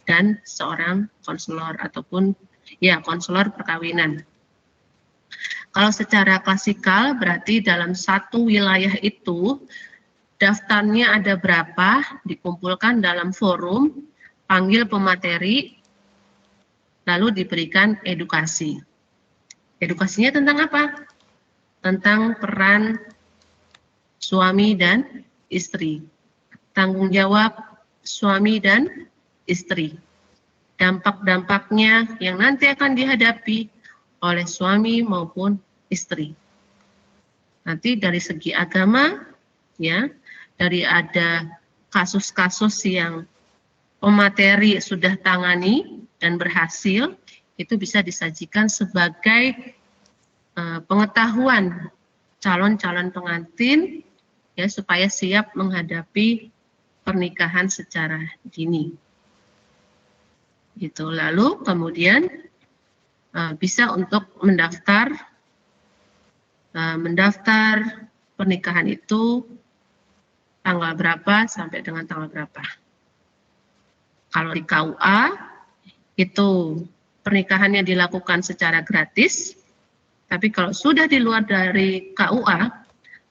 dan seorang konselor ataupun ya konselor perkawinan. Kalau secara klasikal berarti dalam satu wilayah itu daftarnya ada berapa, dikumpulkan dalam forum, panggil pemateri, lalu diberikan edukasi. Edukasinya tentang apa? Tentang peran suami dan istri, tanggung jawab suami dan istri, dampak-dampaknya yang nanti akan dihadapi oleh suami maupun istri. Nanti dari segi agama, ya, dari ada kasus-kasus yang pemateri sudah tangani dan berhasil, itu bisa disajikan sebagai pengetahuan calon-calon pengantin, ya, supaya siap menghadapi pernikahan secara dini. Gitu. Lalu kemudian bisa untuk mendaftar pernikahan itu tanggal berapa sampai dengan tanggal berapa. Kalau di KUA itu pernikahannya dilakukan secara gratis, tapi kalau sudah di luar dari KUA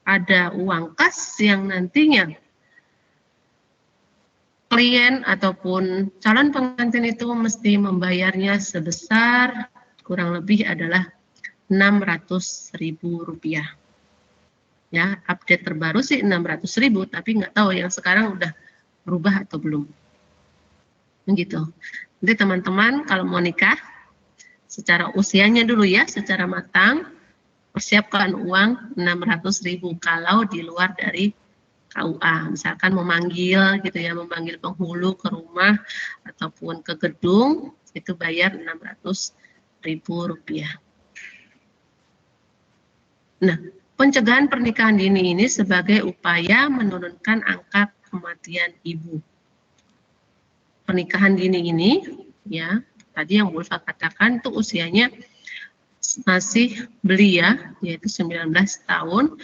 ada uang kas yang nantinya klien ataupun calon pengantin itu mesti membayarnya sebesar kurang lebih adalah Rp600.000. Ya, update terbaru sih 600.000, tapi nggak tahu yang sekarang udah berubah atau belum. Begitu. Jadi teman-teman kalau mau nikah, secara usianya dulu ya, secara matang, persiapkan uang 600.000 kalau di luar dari KUA. Misalkan memanggil gitu ya, memanggil penghulu ke rumah ataupun ke gedung, itu bayar Rp600.000. Nah, pencegahan pernikahan dini ini sebagai upaya menurunkan angka kematian ibu. Pernikahan dini ini, ya, tadi yang Bu Ulfa katakan itu usianya masih belia, yaitu 19 tahun,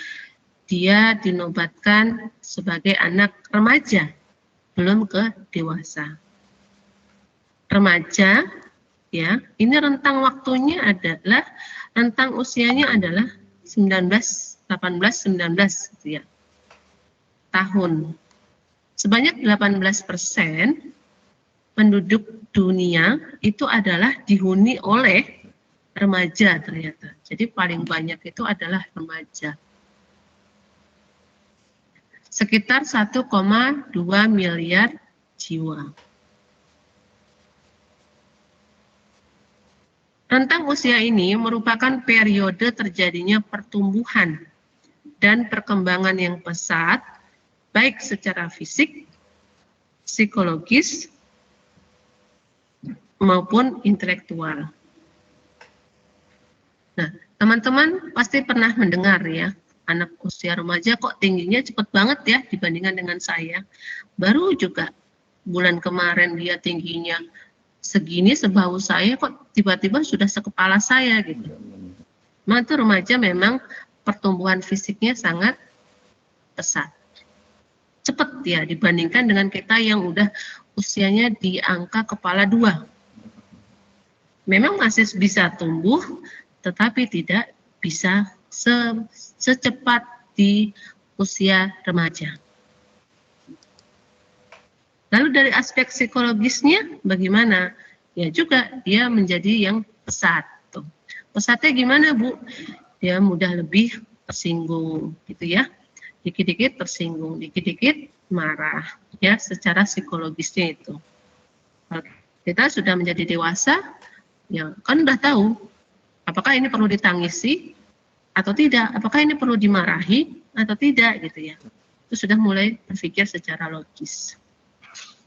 dia dinobatkan sebagai anak remaja, belum ke dewasa. Remaja, ya, ini rentang waktunya adalah, rentang usianya adalah 18, 19 gitu ya, tahun. Sebanyak 18% penduduk dunia itu adalah dihuni oleh remaja ternyata. Jadi paling banyak itu adalah remaja. Sekitar 1,2 miliar jiwa. Rentang usia ini merupakan periode terjadinya pertumbuhan dan perkembangan yang pesat, baik secara fisik, psikologis, maupun intelektual. Nah, teman-teman pasti pernah mendengar ya, anak usia remaja kok tingginya cepat banget ya dibandingkan dengan saya. Baru juga bulan kemarin dia tingginya segini sebahu saya, kok tiba-tiba sudah sekepala saya gitu. Nah, itu remaja memang pertumbuhan fisiknya sangat pesat. Cepat ya dibandingkan dengan kita yang udah usianya di angka kepala 2. Memang masih bisa tumbuh, tetapi tidak bisa secepat di usia remaja. Lalu dari aspek psikologisnya bagaimana? Ya juga dia menjadi yang pesat. Tuh. Pesatnya gimana, Bu? Dia mudah lebih tersinggung gitu ya. Dikit-dikit tersinggung, dikit-dikit marah ya, secara psikologisnya itu. Kalau kita sudah menjadi dewasa, ya kan udah tahu apakah ini perlu ditangisi atau tidak, apakah ini perlu dimarahi atau tidak gitu ya. Itu sudah mulai berpikir secara logis.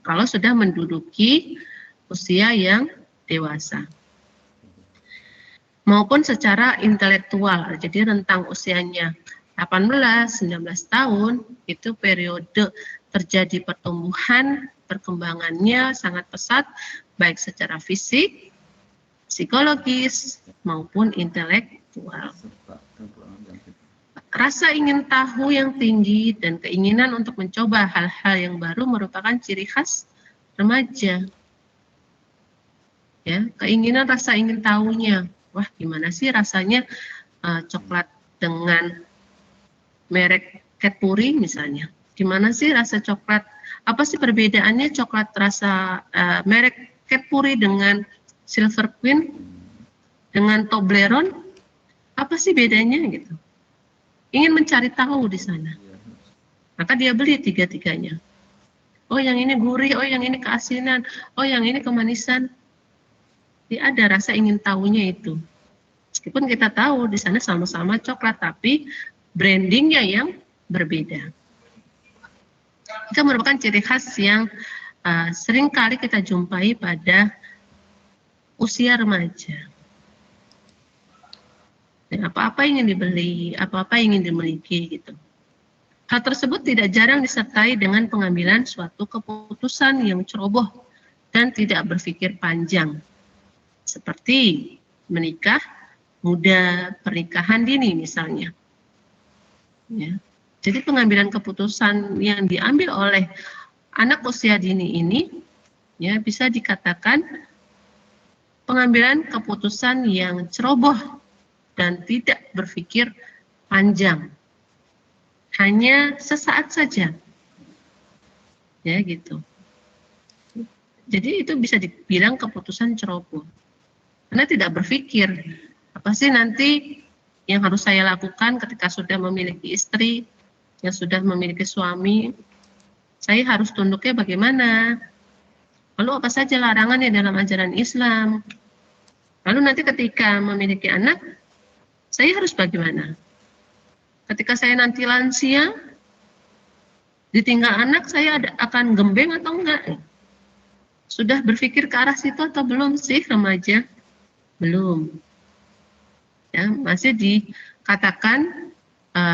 Kalau sudah menduduki usia yang dewasa. Maupun secara intelektual, jadi rentang usianya 18-19 tahun, itu periode terjadi pertumbuhan, perkembangannya sangat pesat, baik secara fisik, psikologis, maupun intelektual. Rasa ingin tahu yang tinggi dan keinginan untuk mencoba hal-hal yang baru merupakan ciri khas remaja. Ya, keinginan rasa ingin tahunya. Wah, gimana sih rasanya coklat dengan merek Cadbury misalnya? Gimana sih rasa coklat? Apa sih perbedaannya coklat rasa merek Cadbury dengan Silver Queen, dengan Toblerone? Apa sih bedanya gitu? Ingin mencari tahu di sana. Maka dia beli tiga-tiganya. Oh, yang ini gurih, oh yang ini keasinan, oh yang ini kemanisan. Dia ada rasa ingin tahunya itu. Meskipun kita tahu di sana sama-sama coklat, tapi brandingnya yang berbeda. Itu merupakan ciri khas yang sering kali kita jumpai pada usia remaja. Dan apa-apa ingin dibeli, apa-apa ingin dimiliki gitu. Hal tersebut tidak jarang disertai dengan pengambilan suatu keputusan yang ceroboh dan tidak berpikir panjang. Seperti menikah muda, pernikahan dini misalnya. Ya. Jadi pengambilan keputusan yang diambil oleh anak usia dini ini ya bisa dikatakan pengambilan keputusan yang ceroboh dan tidak berpikir panjang. Hanya sesaat saja. Ya gitu. Jadi itu bisa dibilang keputusan ceroboh. Karena tidak berpikir, apa sih nanti yang harus saya lakukan ketika sudah memiliki istri, yang sudah memiliki suami, saya harus tunduknya bagaimana? Lalu apa saja larangannya dalam ajaran Islam? Lalu nanti ketika memiliki anak, saya harus bagaimana? Ketika saya nanti lansia, ditinggal anak, saya akan gembeng atau enggak? Sudah berpikir ke arah situ atau belum sih remaja? Belum. Ya, masih dikatakan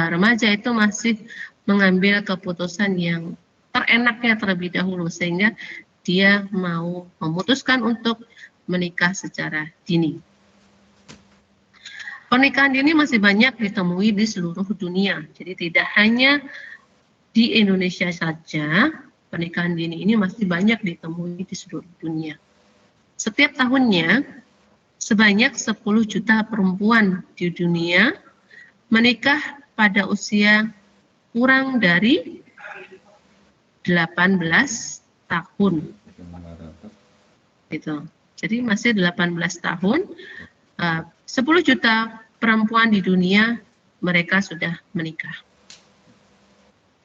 remaja itu masih mengambil keputusan yang terenaknya terlebih dahulu sehingga dia mau memutuskan untuk menikah secara dini. Pernikahan dini masih banyak ditemui di seluruh dunia. Jadi tidak hanya di Indonesia saja, pernikahan dini ini masih banyak ditemui di seluruh dunia. Setiap tahunnya sebanyak 10 juta perempuan di dunia menikah pada usia kurang dari 18 tahun. Gitu. Jadi masih 18 tahun, 10 juta perempuan di dunia mereka sudah menikah.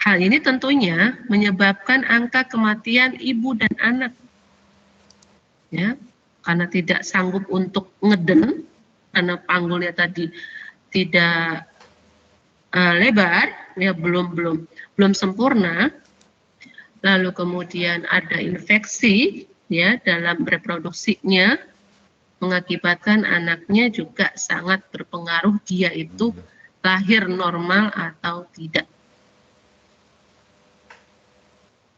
Hal ini tentunya menyebabkan angka kematian ibu dan anak. Ya, karena tidak sanggup untuk ngeden, karena panggulnya tadi tidak lebar, ya belum sempurna. Lalu kemudian ada infeksi ya dalam reproduksinya, mengakibatkan anaknya juga sangat berpengaruh dia itu lahir normal atau tidak.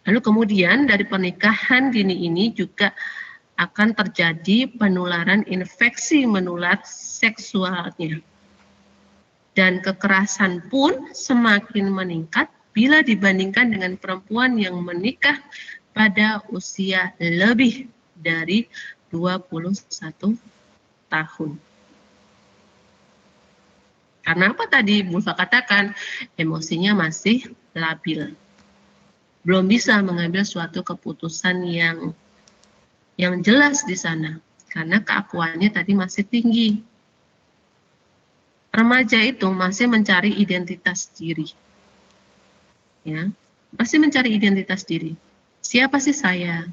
Lalu kemudian dari pernikahan dini ini juga akan terjadi penularan infeksi menular seksualnya. Dan kekerasan pun semakin meningkat bila dibandingkan dengan perempuan yang menikah pada usia lebih dari 21 tahun. Karena apa tadi Bu Ulfa katakan, emosinya masih labil. Belum bisa mengambil suatu keputusan yang jelas di sana. Karena keakuannya tadi masih tinggi. Remaja itu masih mencari identitas diri. Ya, masih mencari identitas diri. Siapa sih saya?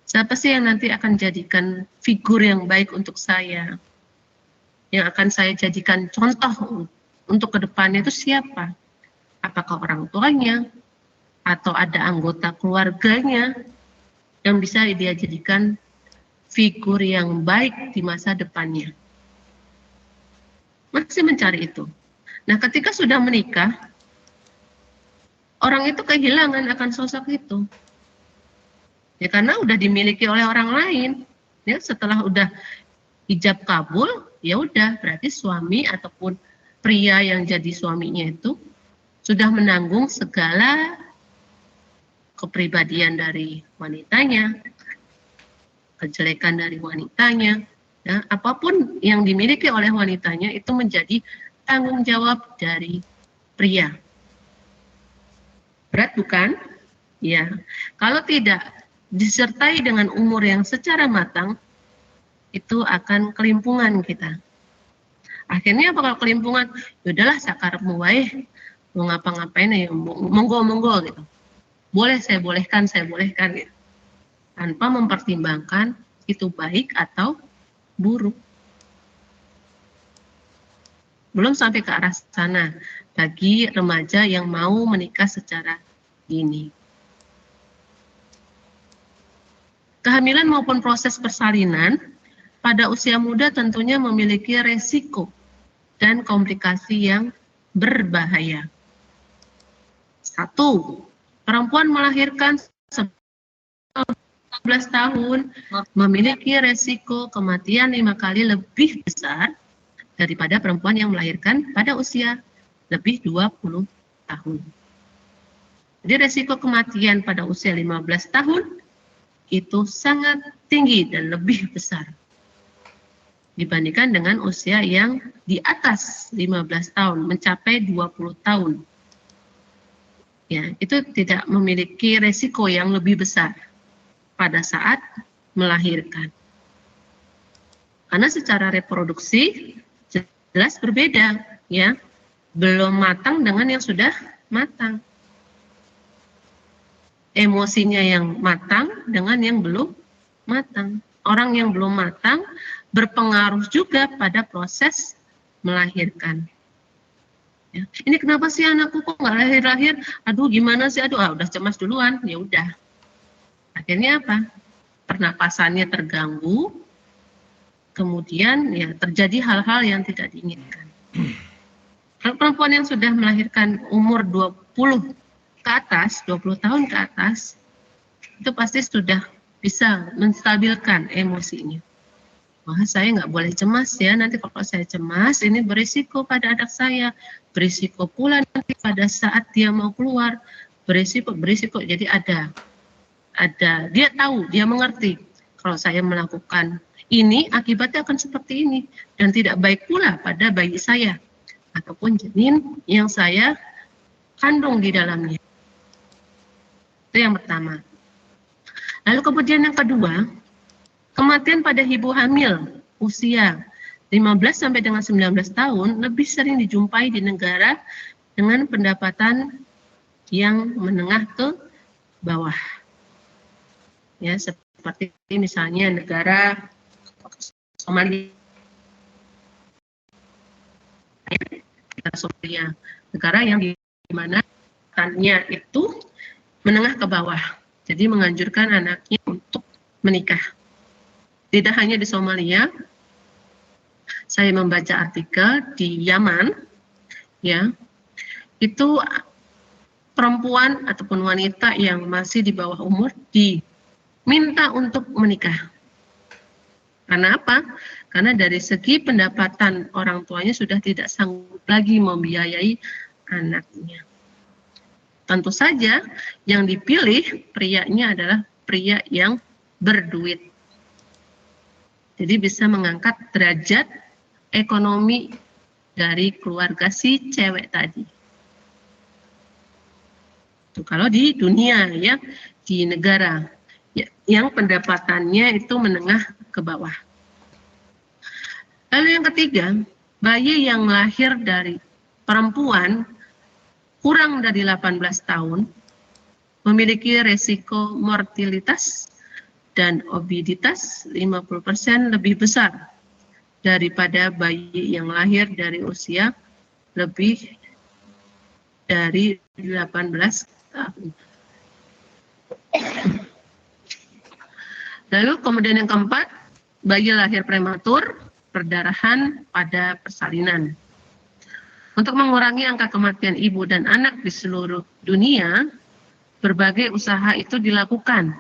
Siapa sih yang nanti akan jadikan figur yang baik untuk saya? Yang akan saya jadikan contoh untuk kedepannya itu siapa? apakah orang tuanya atau ada anggota keluarganya yang bisa dia jadikan figur yang baik di masa depannya. Masih mencari itu. Nah, ketika sudah menikah, orang itu kehilangan akan sosok itu. Ya, karena udah dimiliki oleh orang lain. Ya, setelah udah ijab kabul, ya udah berarti suami ataupun pria yang jadi suaminya itu sudah menanggung segala kepribadian dari wanitanya, kejelekan dari wanitanya, ya, apapun yang dimiliki oleh wanitanya itu menjadi tanggung jawab dari pria. Berat bukan? Ya. Kalau tidak disertai dengan umur yang secara matang, itu akan kelimpungan kita. Akhirnya apa kalau kelimpungan? Yaudahlah sakarepmu wae, mau ngapa-ngapain ya monggo gitu. Boleh saya bolehkan gitu. Tanpa mempertimbangkan itu baik atau buruk. Belum sampai ke arah sana bagi remaja yang mau menikah secara dini. Kehamilan maupun proses persalinan pada usia muda tentunya memiliki resiko dan komplikasi yang berbahaya. 1. Perempuan melahirkan 11 tahun memiliki resiko kematian 5 kali lebih besar daripada perempuan yang melahirkan pada usia lebih 20 tahun. Jadi resiko kematian pada usia 15 tahun itu sangat tinggi dan lebih besar dibandingkan dengan usia yang di atas 15 tahun, mencapai 20 tahun. Ya, itu tidak memiliki resiko yang lebih besar pada saat melahirkan. Karena secara reproduksi jelas berbeda, ya. Belum matang dengan yang sudah matang. Emosinya yang matang dengan yang belum matang. Orang yang belum matang berpengaruh juga pada proses melahirkan. Ya. Ini kenapa sih anakku kok nggak lahir-lahir? Aduh gimana sih? Aduh udah cemas duluan. Ya udah. Akhirnya apa? Pernapasannya terganggu. Kemudian ya terjadi hal-hal yang tidak diinginkan. Kalau perempuan yang sudah melahirkan umur 20 ke atas, 20 tahun ke atas, itu pasti sudah bisa menstabilkan emosinya. Wah, saya nggak boleh cemas ya, nanti kalau saya cemas, ini berisiko pada anak saya, berisiko pula nanti pada saat dia mau keluar, berisiko, jadi ada, dia tahu, dia mengerti, kalau saya melakukan ini, akibatnya akan seperti ini, dan tidak baik pula pada bayi saya, ataupun janin yang saya kandung di dalamnya. Itu yang pertama. Lalu kemudian yang kedua, kematian pada ibu hamil usia 15 sampai dengan 19 tahun lebih sering dijumpai di negara dengan pendapatan yang menengah ke bawah. Ya, seperti misalnya negara Somalia, negara yang di mana tanya itu menengah ke bawah. Jadi menganjurkan anaknya untuk menikah. Tidak hanya di Somalia, saya membaca artikel di Yaman, ya, itu perempuan ataupun wanita yang masih di bawah umur diminta untuk menikah. Karena apa? Karena dari segi pendapatan orang tuanya sudah tidak sanggup lagi membiayai anaknya. Tentu saja yang dipilih prianya adalah pria yang berduit. Jadi bisa mengangkat derajat ekonomi dari keluarga si cewek tadi. Itu kalau di dunia ya, di negara ya, yang pendapatannya itu menengah ke bawah. Lalu yang ketiga, bayi yang lahir dari perempuan kurang dari 18 tahun memiliki resiko mortalitas dan obesitas 50% lebih besar daripada bayi yang lahir dari usia lebih dari 18 tahun. Lalu kemudian yang keempat, bayi lahir prematur, perdarahan pada persalinan. Untuk mengurangi angka kematian ibu dan anak di seluruh dunia, berbagai usaha itu dilakukan.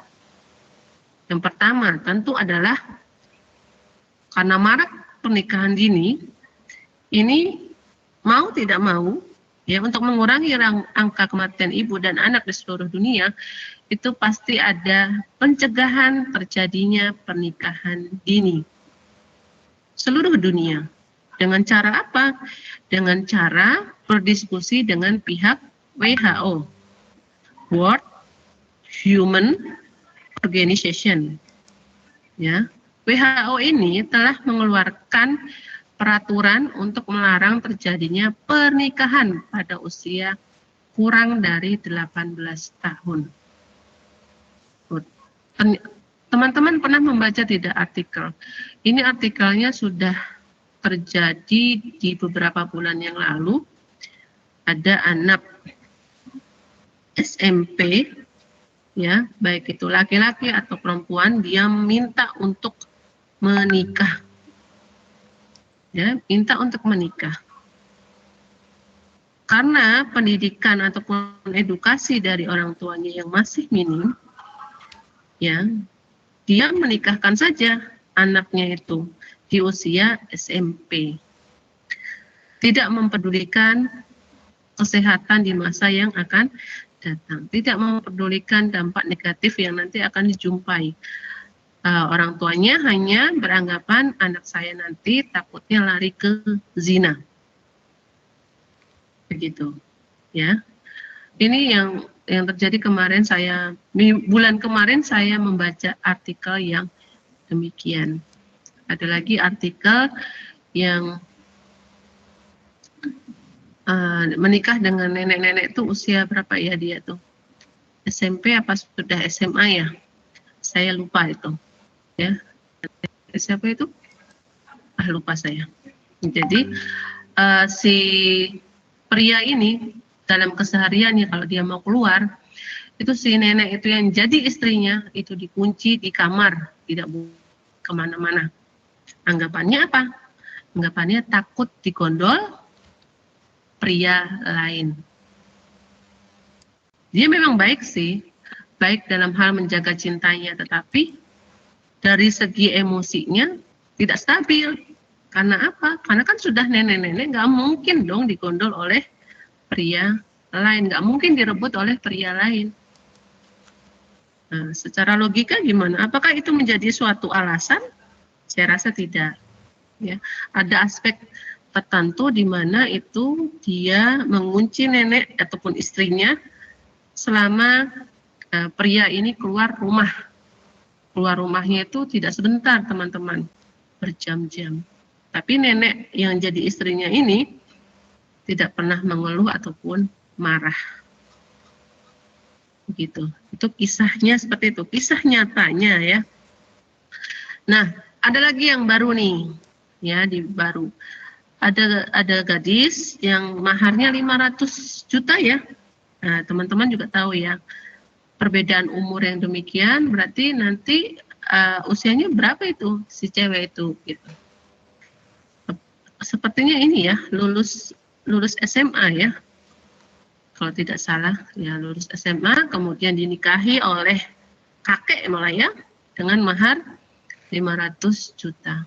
Yang pertama tentu adalah karena marak pernikahan dini, ini mau tidak mau, ya, untuk mengurangi angka kematian ibu dan anak di seluruh dunia, itu pasti ada pencegahan terjadinya pernikahan dini. Seluruh dunia. Dengan cara apa? Dengan cara berdiskusi dengan pihak WHO, World Human Organization. Ya, WHO ini telah mengeluarkan peraturan untuk melarang terjadinya pernikahan pada usia kurang dari 18 tahun. Teman-teman pernah membaca tidak artikel? Ini artikelnya sudah terjadi di beberapa bulan yang lalu. Ada anak SMP, ya, baik itu laki-laki atau perempuan, dia minta untuk menikah. Ya, minta untuk menikah. Karena pendidikan ataupun edukasi dari orang tuanya yang masih minim, ya, dia menikahkan saja anaknya itu di usia SMP. Tidak mempedulikan kesehatan di masa yang akan datang. Tidak mempedulikan dampak negatif yang nanti akan dijumpai. Orang tuanya hanya beranggapan anak saya nanti takutnya lari ke zina. Begitu. Ya. Ini yang terjadi kemarin, bulan kemarin saya membaca artikel yang demikian. Ada lagi artikel yang menikah dengan nenek-nenek itu usia berapa ya dia tuh? SMP apa sudah SMA ya? Saya lupa itu. Ya. Siapa itu? Lupa saya. Jadi si pria ini dalam kesehariannya kalau dia mau keluar, itu si nenek itu yang jadi istrinya itu dikunci di kamar, tidak boleh kemana-mana. Anggapannya apa? Anggapannya takut digondol pria lain. Dia memang baik sih, baik dalam hal menjaga cintanya, tetapi dari segi emosinya tidak stabil. Karena apa? Karena kan sudah nenek-nenek, nggak mungkin dong digondol oleh pria lain, nggak mungkin direbut oleh pria lain. Nah, secara logika gimana? Apakah itu menjadi suatu alasan? Saya rasa tidak. Ya, ada aspek tertentu di mana itu dia mengunci nenek ataupun istrinya selama pria ini keluar rumah. Keluar rumahnya itu tidak sebentar, teman-teman, berjam-jam. Tapi nenek yang jadi istrinya ini tidak pernah mengeluh ataupun marah. Begitu. Itu kisahnya seperti itu, kisah nyatanya ya. Nah, ada lagi yang baru nih, ya, baru. Ada gadis yang maharnya 500 juta ya. Nah, teman-teman juga tahu ya, perbedaan umur yang demikian berarti nanti usianya berapa itu si cewek itu gitu. Sepertinya ini ya, lulus SMA ya. Kalau tidak salah ya, lulus SMA kemudian dinikahi oleh kakek malah ya dengan mahar 500 juta.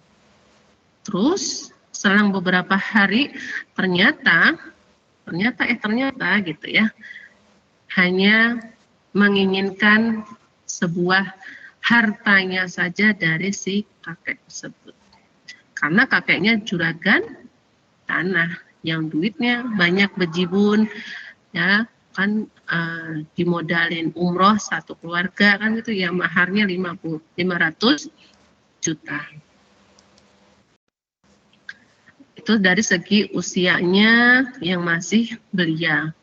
Terus selang beberapa hari ternyata gitu ya, hanya menginginkan sebuah hartanya saja dari si kakek tersebut. Karena kakeknya juragan tanah yang duitnya banyak bejibun, ya kan, dimodalin umroh satu keluarga kan gitu ya, maharnya 500 juta. Itu dari segi usianya yang masih belia.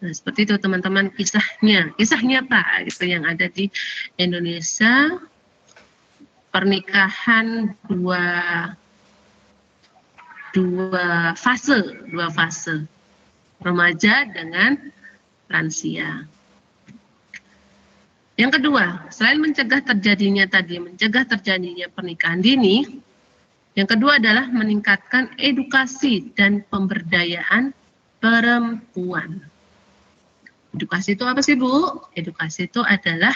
Nah, seperti itu teman-teman kisah nyata gitu yang ada di Indonesia. Pernikahan dua fase remaja dengan lansia. Yang kedua, selain mencegah terjadinya pernikahan dini, yang kedua adalah meningkatkan edukasi dan pemberdayaan perempuan. Edukasi itu apa sih, Bu? Edukasi itu adalah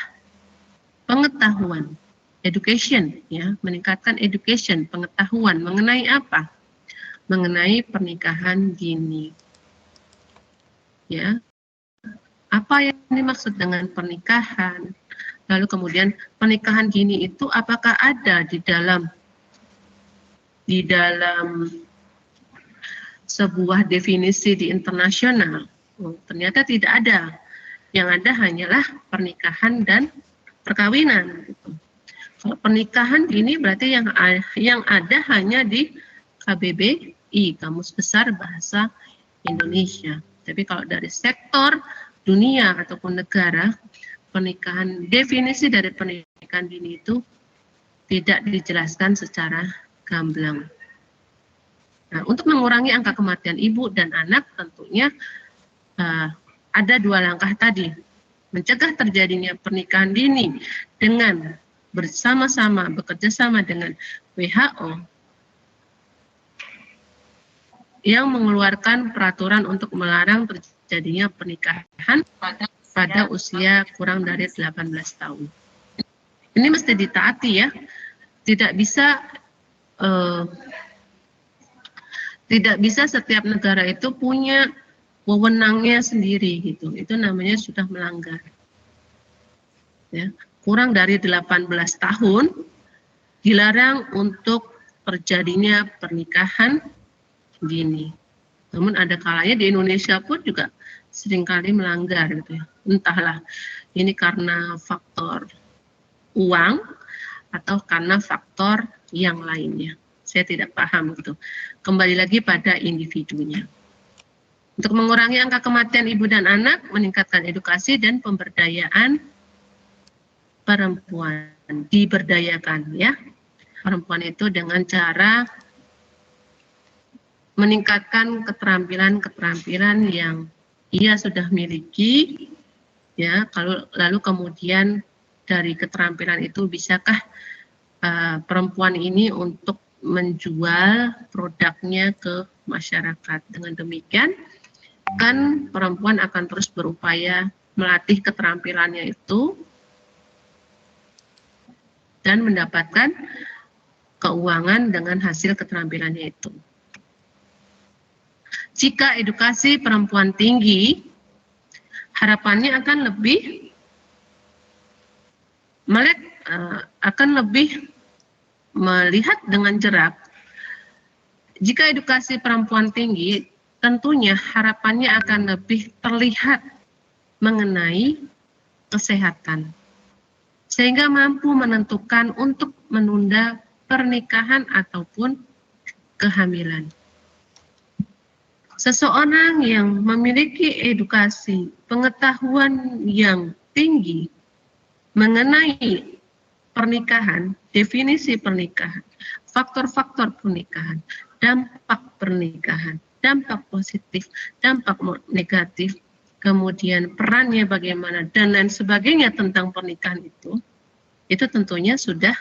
pengetahuan, education, ya, meningkatkan education, pengetahuan mengenai apa? Mengenai pernikahan dini. Ya. Apa yang dimaksud dengan pernikahan? Lalu kemudian pernikahan dini itu apakah ada di dalam sebuah definisi di internasional? Oh, ternyata tidak ada. Yang ada hanyalah pernikahan dan perkawinan. Gitu. Kalau pernikahan dini berarti yang ada hanya di KBBI, Kamus Besar Bahasa Indonesia. Tapi kalau dari sektor dunia ataupun negara, definisi dari pernikahan dini itu tidak dijelaskan secara gamblang. Nah, untuk mengurangi angka kematian ibu dan anak tentunya ada dua langkah tadi. Mencegah terjadinya pernikahan dini dengan bekerjasama dengan WHO yang mengeluarkan peraturan untuk melarang terjadinya pernikahan pada usia kurang dari 18 tahun. Ini mesti ditaati ya. Tidak bisa setiap negara itu punya wewenangnya sendiri gitu. Itu namanya sudah melanggar. Ya, kurang dari 18 tahun dilarang untuk terjadinya pernikahan dini. Namun ada kalanya di Indonesia pun juga seringkali melanggar gitu ya. Entahlah ini karena faktor uang atau karena faktor yang lainnya. Saya tidak paham gitu. Kembali lagi pada individunya. Untuk mengurangi angka kematian ibu dan anak, meningkatkan edukasi dan pemberdayaan perempuan. Diberdayakan ya. Perempuan itu dengan cara meningkatkan keterampilan yang ia sudah miliki, ya. Lalu kemudian dari keterampilan itu bisakah perempuan ini untuk menjual produknya ke masyarakat. Dengan demikian, kan perempuan akan terus berupaya melatih keterampilannya itu dan mendapatkan keuangan dengan hasil keterampilannya itu. Jika edukasi perempuan tinggi, harapannya akan lebih melihat dengan jerak. Jika edukasi perempuan tinggi, tentunya harapannya akan lebih terlihat mengenai kesehatan, sehingga mampu menentukan untuk menunda pernikahan ataupun kehamilan. Seseorang yang memiliki edukasi, pengetahuan yang tinggi mengenai pernikahan, definisi pernikahan, faktor-faktor pernikahan, dampak positif, dampak negatif, kemudian perannya bagaimana, dan lain sebagainya tentang pernikahan itu tentunya sudah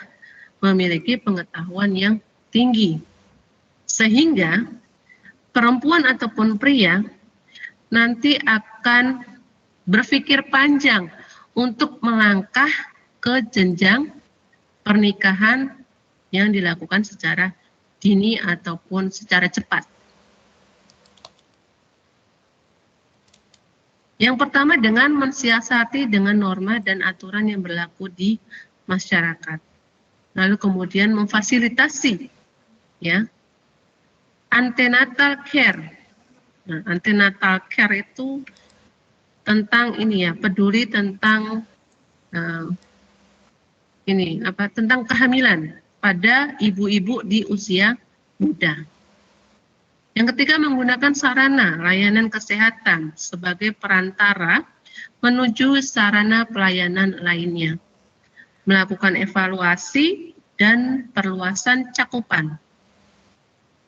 memiliki pengetahuan yang tinggi. Sehingga perempuan ataupun pria nanti akan berpikir panjang untuk melangkah ke jenjang pernikahan yang dilakukan secara dini ataupun secara cepat. Yang pertama dengan mensiasati dengan norma dan aturan yang berlaku di masyarakat. Lalu kemudian memfasilitasi ya antenatal care. Nah, antenatal care itu tentang ini ya, peduli tentang tentang kehamilan pada ibu-ibu di usia muda. Yang ketiga, menggunakan sarana layanan kesehatan sebagai perantara menuju sarana pelayanan lainnya. Melakukan evaluasi dan perluasan cakupan.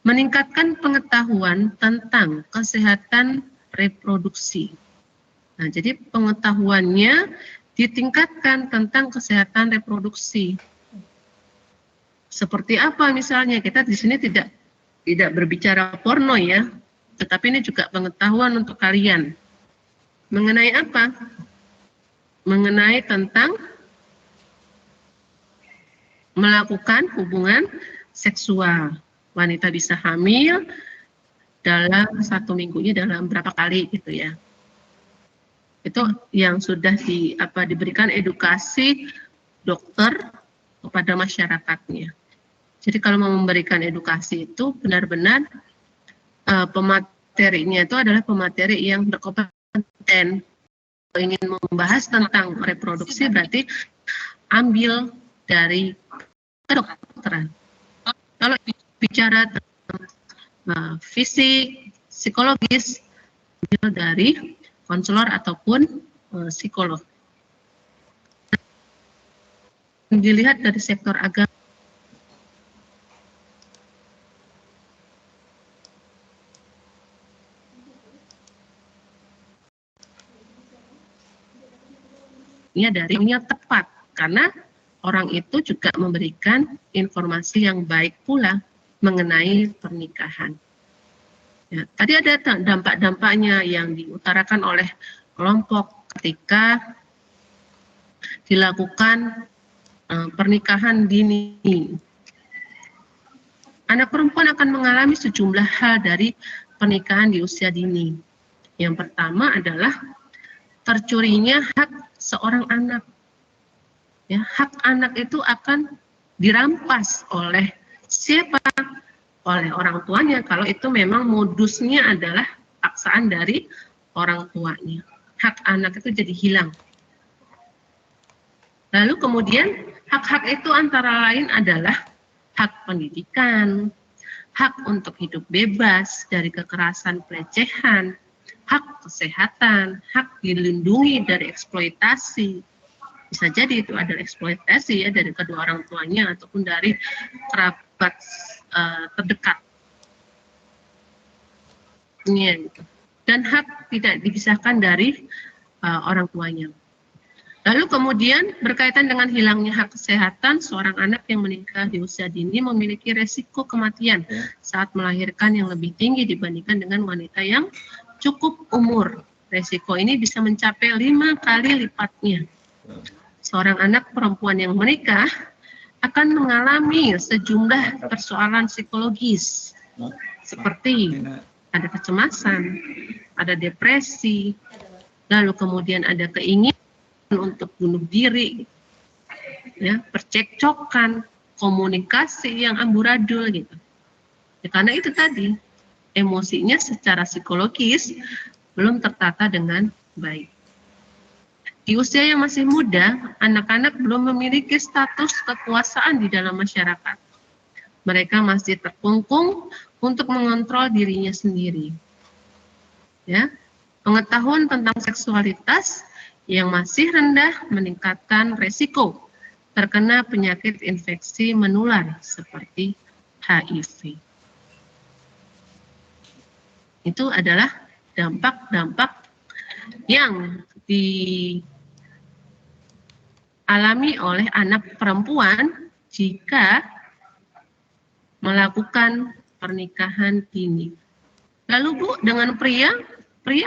Meningkatkan pengetahuan tentang kesehatan reproduksi. Nah, jadi pengetahuannya ditingkatkan tentang kesehatan reproduksi. Seperti apa misalnya, kita di sini tidak berbicara porno ya, tetapi ini juga pengetahuan untuk kalian. Mengenai apa? Mengenai tentang melakukan hubungan seksual. Wanita bisa hamil dalam 1 minggunya dalam berapa kali gitu ya. Itu yang sudah diberikan edukasi dokter kepada masyarakatnya. Jadi kalau mau memberikan edukasi itu benar-benar pematerinya itu adalah pemateri yang berkompeten. Kalau ingin membahas tentang reproduksi berarti ambil dari kedokteran. Kalau bicara tentang fisik, psikologis, ambil dari konselor ataupun psikolog. Dilihat dari sektor agama. Ini darinya tepat karena orang itu juga memberikan informasi yang baik pula mengenai pernikahan. Ya, tadi ada dampak-dampaknya yang diutarakan oleh kelompok ketika dilakukan pernikahan dini. Anak perempuan akan mengalami sejumlah hal dari pernikahan di usia dini. Yang pertama adalah tercurinya hak seorang anak. Ya, hak anak itu akan dirampas oleh siapa? Oleh orang tuanya, kalau itu memang modusnya adalah paksaan dari orang tuanya. Hak anak itu jadi hilang. Lalu kemudian hak-hak itu antara lain adalah hak pendidikan, hak untuk hidup bebas dari kekerasan pelecehan, hak kesehatan, hak dilindungi dari eksploitasi. Bisa jadi itu adalah eksploitasi ya dari kedua orang tuanya ataupun dari kerabat terdekat. Gitu. Dan hak tidak dipisahkan dari orang tuanya. Lalu kemudian berkaitan dengan hilangnya hak kesehatan, seorang anak yang menikah di usia dini memiliki resiko kematian saat melahirkan yang lebih tinggi dibandingkan dengan wanita yang cukup umur. Resiko ini bisa mencapai 5 kali lipatnya. Seorang anak perempuan yang menikah akan mengalami sejumlah persoalan psikologis seperti ada kecemasan, ada depresi, lalu kemudian ada keinginan untuk bunuh diri, ya, percekcokan, komunikasi yang amburadul gitu. Ya, karena itu tadi emosinya secara psikologis belum tertata dengan baik. Di usia yang masih muda, anak-anak belum memiliki status kekuasaan di dalam masyarakat. Mereka masih terkungkung untuk mengontrol dirinya sendiri. Ya, pengetahuan tentang seksualitas yang masih rendah meningkatkan resiko terkena penyakit infeksi menular seperti HIV. Itu adalah dampak-dampak yang dialami oleh anak perempuan jika melakukan pernikahan dini. Lalu Bu, dengan pria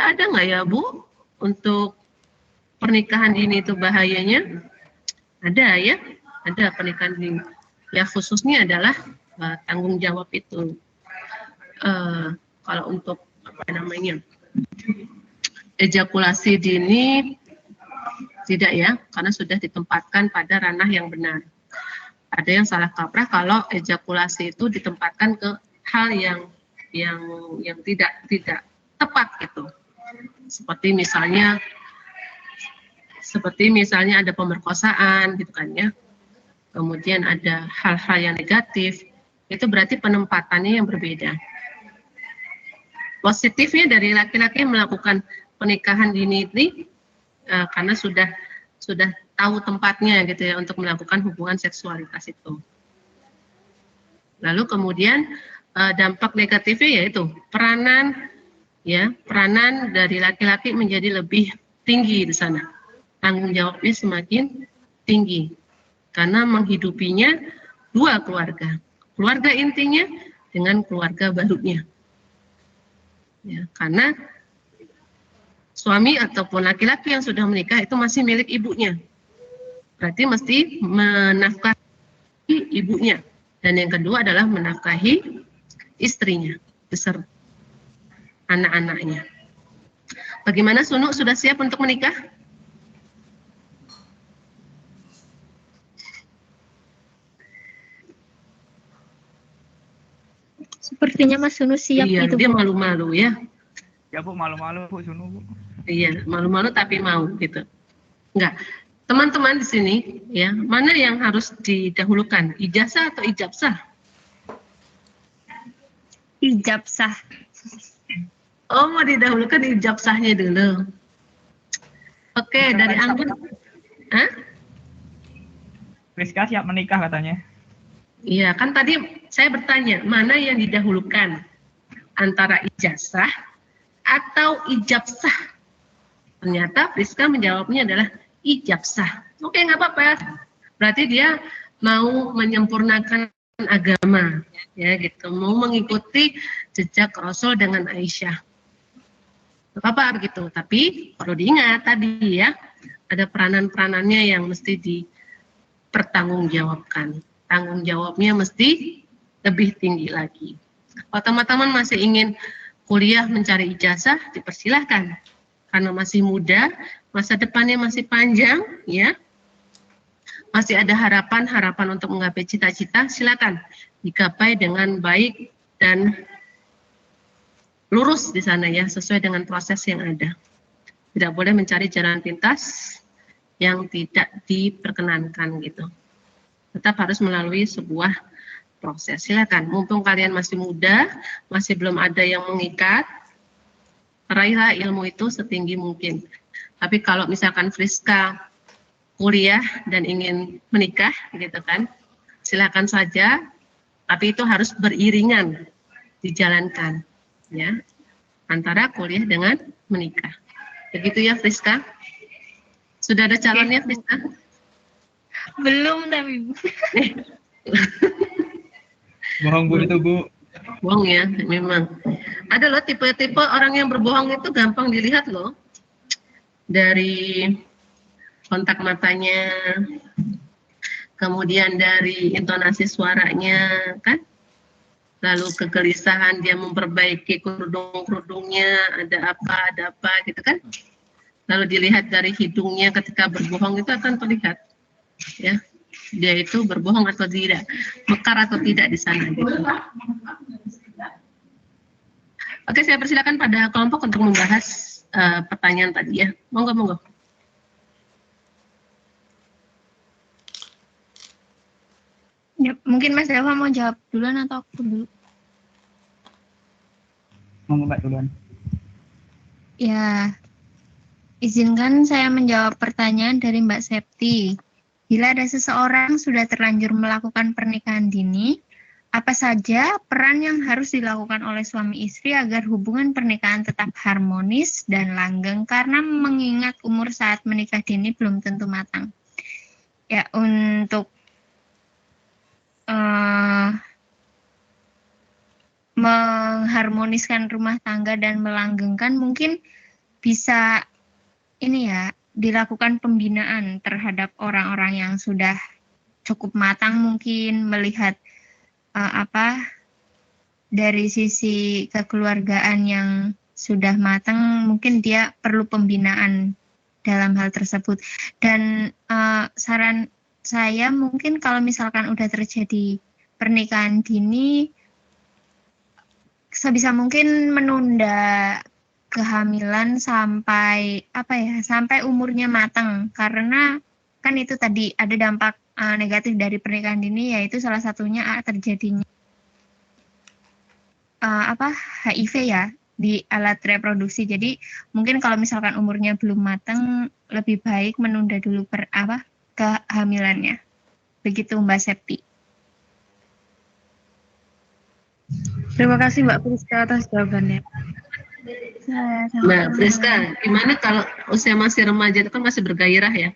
ada nggak ya Bu untuk pernikahan dini itu bahayanya? Ada ya, ada pernikahan dini. Ya khususnya adalah tanggung jawab itu. Kalau untuk ejakulasi dini tidak ya, karena sudah ditempatkan pada ranah yang benar. Ada yang salah kaprah kalau ejakulasi itu ditempatkan ke hal yang tidak tepat gitu. Seperti misalnya ada pemerkosaan gitu kan ya. Kemudian ada hal-hal yang negatif, itu berarti penempatannya yang berbeda. Positifnya dari laki-laki yang melakukan pernikahan dini ini karena sudah tahu tempatnya gitu ya untuk melakukan hubungan seksualitas itu. Lalu kemudian dampak negatifnya yaitu peranan ya, peranan dari laki-laki menjadi lebih tinggi di sana. Tanggung jawabnya semakin tinggi karena menghidupinya dua keluarga. Keluarga intinya dengan keluarga barunya. Ya, karena suami ataupun laki-laki yang sudah menikah itu masih milik ibunya. Berarti mesti menafkahi ibunya. Dan yang kedua adalah menafkahi istrinya beserta anak-anaknya. Bagaimana Sunu, sudah siap untuk menikah? Sepertinya Mas Sunu siap Iya, itu, dia Bu. malu-malu ya. Ya Bu, malu-malu Bu Sunu Bu. Iya, malu-malu tapi mau gitu. Enggak. Teman-teman di sini ya, mana yang harus didahulukan? Ijazah atau ijabsah? Ijabsah. Oh, mau didahulukan ijabsahnya dulu. Oke, dari Anggun. Hah? Rizka siap menikah katanya. Iya, kan tadi saya bertanya, mana yang didahulukan? Antara ijazah atau ijabsah? Ternyata Friska menjawabnya adalah ijabsah. Oke, nggak apa-apa. Berarti dia mau menyempurnakan agama, ya gitu. Mau mengikuti jejak Rasul dengan Aisyah. Nggak apa-apa begitu. Tapi perlu diingat tadi ya, ada peranan-peranannya yang mesti dipertanggungjawabkan. Tanggung jawabnya mesti lebih tinggi lagi. Kalau teman-teman masih ingin kuliah mencari ijazah, dipersilahkan. Karena masih muda, masa depannya masih panjang, ya, masih ada harapan untuk menggapai cita-cita, silakan digapai dengan baik dan lurus di sana ya, sesuai dengan proses yang ada. Tidak boleh mencari jalan pintas yang tidak diperkenankan gitu. Tetap harus melalui sebuah proses. Silakan, mumpung kalian masih muda, masih belum ada yang mengikat, raihlah ilmu itu setinggi mungkin. Tapi kalau misalkan Friska kuliah dan ingin menikah, gitu kan, silakan saja. Tapi itu harus beriringan, dijalankan, ya, antara kuliah dengan menikah. Begitu ya Friska. Sudah ada calonnya Friska? Belum tapi Bu. Bohong Bu itu Bu. Bohong ya, memang. Ada loh tipe-tipe orang yang berbohong itu gampang dilihat loh. Dari kontak matanya, kemudian dari intonasi suaranya, kan? Lalu kegelisahan dia memperbaiki kerudung-kerudungnya, ada apa gitu kan? Lalu dilihat dari hidungnya ketika berbohong itu akan terlihat, ya, dia itu berbohong atau tidak, mekar atau tidak di sana gitu. Oke, saya persilakan pada kelompok untuk membahas pertanyaan tadi ya. Monggo. Ya, mungkin Mas Deva mau jawab duluan atau aku dulu? Monggo Mbak duluan. Ya, izinkan saya menjawab pertanyaan dari Mbak Septi. Bila ada seseorang sudah terlanjur melakukan pernikahan dini, apa saja peran yang harus dilakukan oleh suami istri agar hubungan pernikahan tetap harmonis dan langgeng karena mengingat umur saat menikah dini belum tentu matang. Ya, untuk mengharmoniskan rumah tangga dan melanggengkan mungkin bisa ini ya, dilakukan pembinaan terhadap orang-orang yang sudah cukup matang, mungkin melihat dari sisi kekeluargaan yang sudah matang, mungkin dia perlu pembinaan dalam hal tersebut. Dan saran saya mungkin kalau misalkan udah terjadi pernikahan dini, sebisa mungkin menunda kehamilan sampai sampai umurnya matang, karena kan itu tadi ada dampak negatif dari pernikahan dini, yaitu salah satunya terjadinya HIV ya di alat reproduksi. Jadi mungkin kalau misalkan umurnya belum matang, lebih baik menunda dulu kehamilannya. Begitu Mbak Septi. Terima kasih Mbak Friska atas jawabannya. Mbak Friska, gimana kalau usia masih remaja itu kan masih bergairah ya?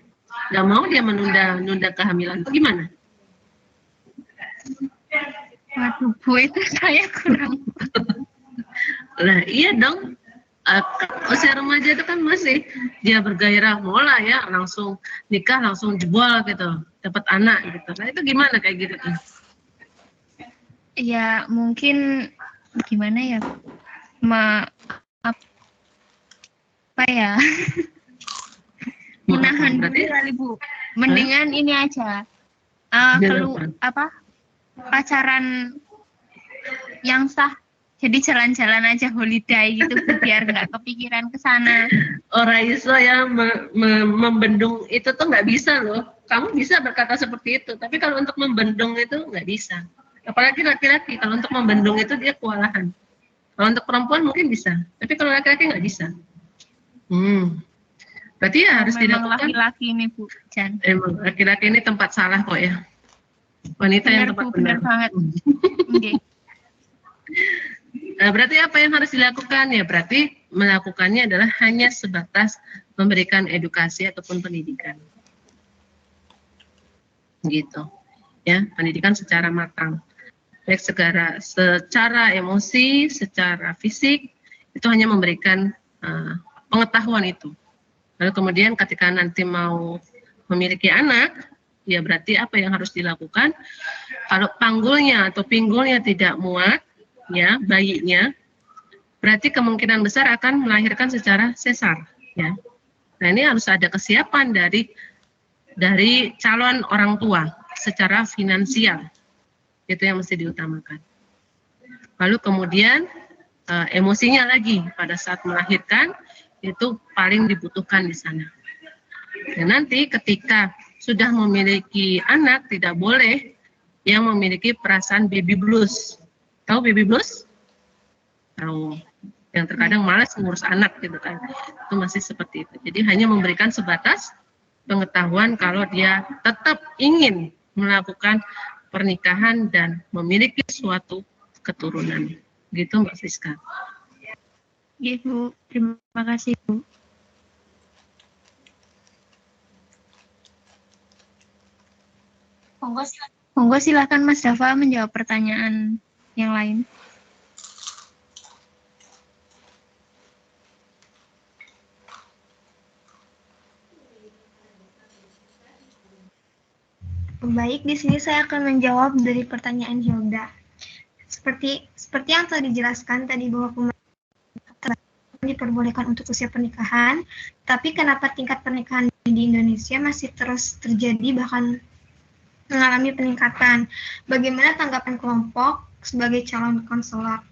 Nggak mau dia menunda kehamilan, gimana? Waduh, Bu, itu saya kurang. Nah, iya dong. Usia remaja itu kan masih dia bergairah mulai ya, langsung nikah, langsung jebol gitu, dapat anak gitu. Nah, itu gimana kayak gitu tuh? Ya, mungkin gimana ya? Apa ya? Menahan diri kali, Bu. Mendingan ini aja. Pacaran yang sah. Jadi jalan-jalan aja holiday gitu biar nggak kepikiran ke sana. Orang iso ya membendung itu tuh nggak bisa loh. Kamu bisa berkata seperti itu, tapi kalau untuk membendung itu nggak bisa. Apalagi laki-laki, kalau untuk membendung itu dia kewalahan. Kalau untuk perempuan mungkin bisa, tapi kalau laki-laki nggak bisa. Berarti ya harus dilakukan. Laki-laki ini, Bu Jan. Emang laki-laki ini tempat salah kok ya. Wanita benar, yang tempat benar banget. Okay. Nah, berarti apa yang harus dilakukan? Ya berarti melakukannya adalah hanya sebatas memberikan edukasi ataupun pendidikan. Gitu. Ya, pendidikan secara matang. Baik secara emosi, secara fisik, itu hanya memberikan pengetahuan itu. Lalu kemudian ketika nanti mau memiliki anak, ya berarti apa yang harus dilakukan? Kalau panggulnya atau pinggulnya tidak muat, ya bayinya, berarti kemungkinan besar akan melahirkan secara sesar. Ya. Nah ini harus ada kesiapan dari calon orang tua secara finansial, itu yang mesti diutamakan. Lalu kemudian emosinya lagi pada saat melahirkan itu paling dibutuhkan di sana. Dan nanti ketika sudah memiliki anak tidak boleh yang memiliki perasaan baby blues. Tahu baby blues? Tahu. Yang terkadang malas ngurus anak gitu kan. Itu masih seperti itu. Jadi hanya memberikan sebatas pengetahuan kalau dia tetap ingin melakukan pernikahan dan memiliki suatu keturunan. Gitu Mbak Friska. Iya Bu, terima kasih Bu. Monggo silakan Mas Dava menjawab pertanyaan yang lain. Baik, di sini saya akan menjawab dari pertanyaan Hilda. Seperti yang telah dijelaskan tadi bahwa pemerintah diperbolehkan untuk usia pernikahan, tapi kenapa tingkat pernikahan di Indonesia masih terus terjadi bahkan mengalami peningkatan? Bagaimana tanggapan kelompok sebagai calon konselor?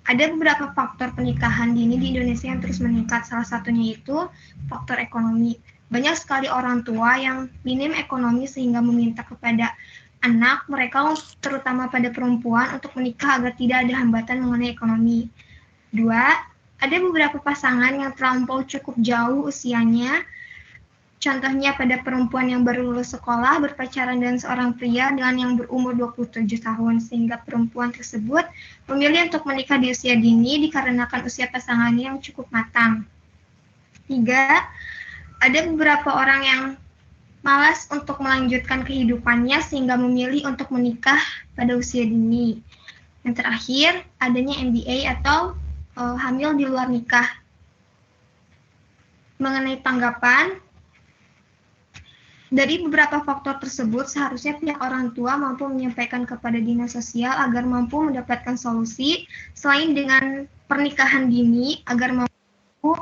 Ada beberapa faktor pernikahan dini di Indonesia yang terus meningkat. Salah satunya itu faktor ekonomi. Banyak sekali orang tua yang minim ekonomi sehingga meminta kepada anak mereka, terutama pada perempuan, untuk menikah agar tidak ada hambatan mengenai ekonomi. 2, ada beberapa pasangan yang terlampau cukup jauh usianya. Contohnya pada perempuan yang baru lulus sekolah berpacaran dengan seorang pria dengan yang berumur 27 tahun, sehingga perempuan tersebut memilih untuk menikah di usia dini dikarenakan usia pasangannya yang cukup matang. 3, ada beberapa orang yang malas untuk melanjutkan kehidupannya sehingga memilih untuk menikah pada usia dini. Yang terakhir, adanya MBA atau hamil di luar nikah. Mengenai tanggapan, dari beberapa faktor tersebut, seharusnya pihak orang tua mampu menyampaikan kepada dinas sosial agar mampu mendapatkan solusi selain dengan pernikahan dini agar mampu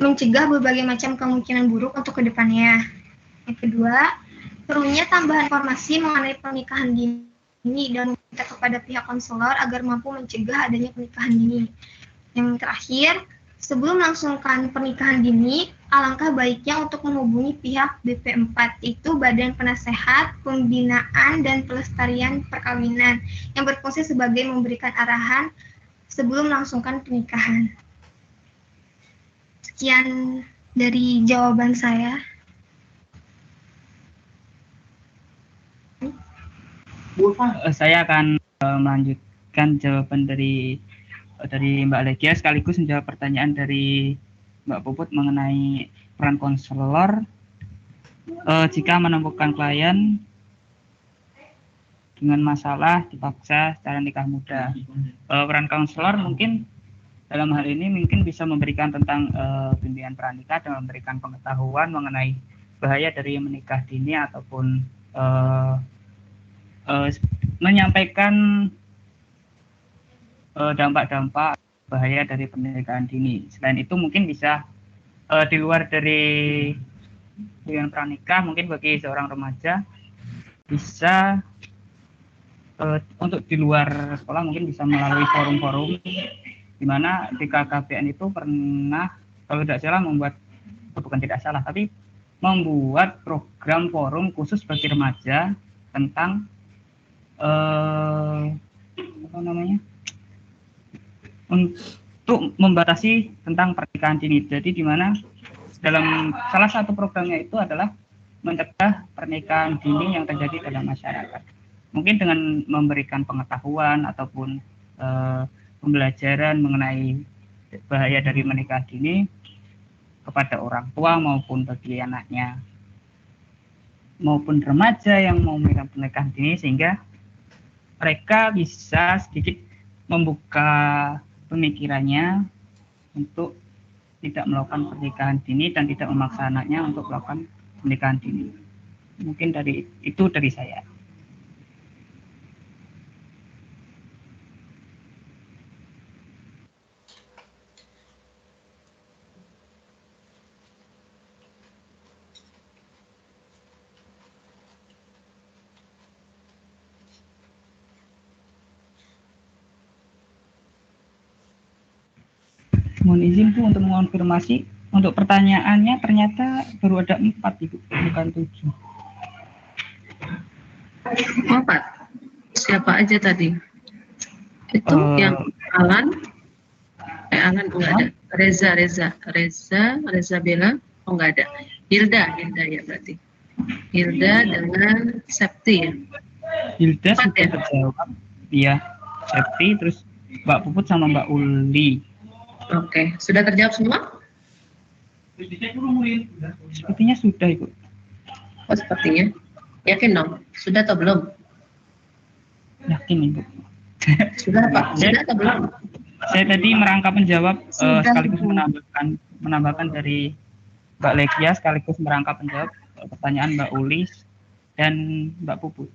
mencegah berbagai macam kemungkinan buruk untuk kedepannya. Yang kedua, perlunya tambahan informasi mengenai pernikahan dini dan meminta kepada pihak konselor agar mampu mencegah adanya pernikahan dini. Yang terakhir, sebelum melangsungkan pernikahan dini, alangkah baiknya untuk menghubungi pihak BP4, itu Badan Penasehat, Pembinaan, dan Pelestarian Perkawinan, yang berfungsi sebagai memberikan arahan sebelum melangsungkan pernikahan. Sekian dari jawaban saya. Saya akan melanjutkan jawaban dari dari Mbak Legia sekaligus menjawab pertanyaan dari Mbak Puput mengenai peran konselor jika menemukan klien dengan masalah dipaksa secara nikah muda. Peran konselor mungkin dalam hal ini mungkin bisa memberikan tentang bimbingan pranikah dan memberikan pengetahuan mengenai bahaya dari menikah dini ataupun menyampaikan dampak-dampak bahaya dari pernikahan dini. Selain itu mungkin bisa di luar dari bimbingan pranikah, mungkin bagi seorang remaja bisa untuk di luar sekolah mungkin bisa melalui forum-forum di mana BKKBN itu pernah, kalau tidak salah, bukan tidak salah, tapi membuat program forum khusus bagi remaja tentang untuk membatasi tentang pernikahan dini. Jadi di mana dalam salah satu programnya itu adalah mencegah pernikahan dini yang terjadi dalam masyarakat. Mungkin dengan memberikan pengetahuan ataupun pembelajaran mengenai bahaya dari menikah dini kepada orang tua maupun bagi anaknya maupun remaja yang mau menikah dini, sehingga mereka bisa sedikit membuka pemikirannya untuk tidak melakukan pernikahan dini dan tidak memaksa anaknya untuk melakukan pernikahan dini. Mungkin dari saya. Mohon izin Bu untuk mengonfirmasi, untuk pertanyaannya ternyata baru ada 4 Ibu, bukan 7. 4. Siapa aja tadi? Itu yang Alan enggak ada. Reza Bella, oh enggak ada. Hilda ya berarti. Hilda dengan Septi ya. Hilda sudah terjawab. Iya, Septi, terus Mbak Puput sama Mbak Uli. Oke, sudah terjawab semua? Sepertinya sudah, Ibu. Oh, sepertinya. Yakin dong? Sudah atau belum? Yakin, Ibu. Sudah, Pak? Sudah atau belum? Saya tadi merangkap menjawab sekaligus menambahkan dari Mbak Legia, sekaligus merangkap menjawab pertanyaan Mbak Ulis dan Mbak Puput.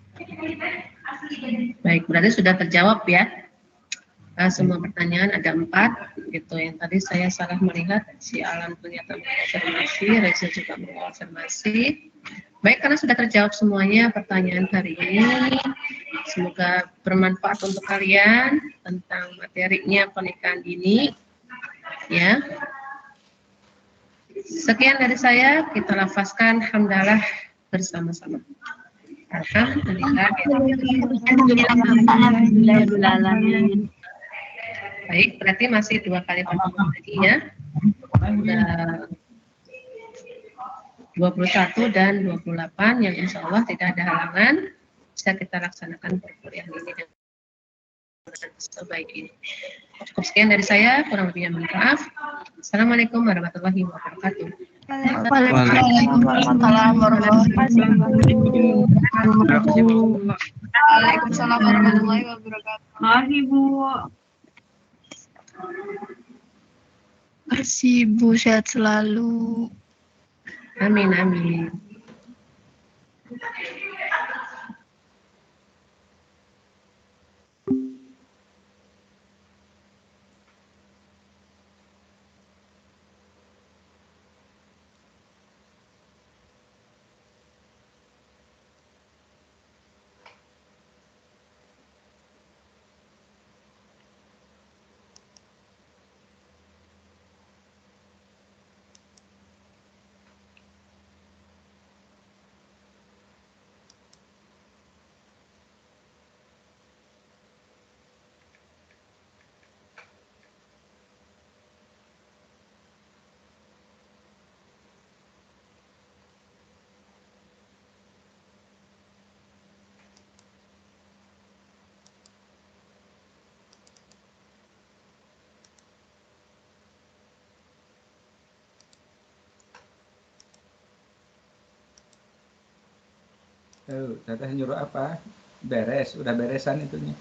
Baik, berarti sudah terjawab ya. Semua pertanyaan ada 4 gitu. Yang tadi saya salah melihat, si Alan ternyata mengkonfirmasi, Reza juga mengkonfirmasi. Baik, karena sudah terjawab semuanya pertanyaan hari ini, semoga bermanfaat untuk kalian tentang materinya pernikahan dini ya. Sekian dari saya, kita lafazkan hamdalah bersama-sama. Alhamdulillah. Baik, berarti masih 2 kali pertemuan lagi ya. Udah 21 dan 28 yang insya Allah tidak ada halangan, bisa kita laksanakan perkuliahan ini dengan sebaik ini. Cukup sekian dari saya, kurang lebihnya mohon maaf. Assalamualaikum warahmatullahi wabarakatuh. Waalaikumsalam warahmatullahi wabarakatuh. Waalaikumsalam warahmatullahi wabarakatuh. Mari Bu. Kasih Bu, sehat selalu. Amin. Teteh nyuruh apa? Beres, udah beresan itunya.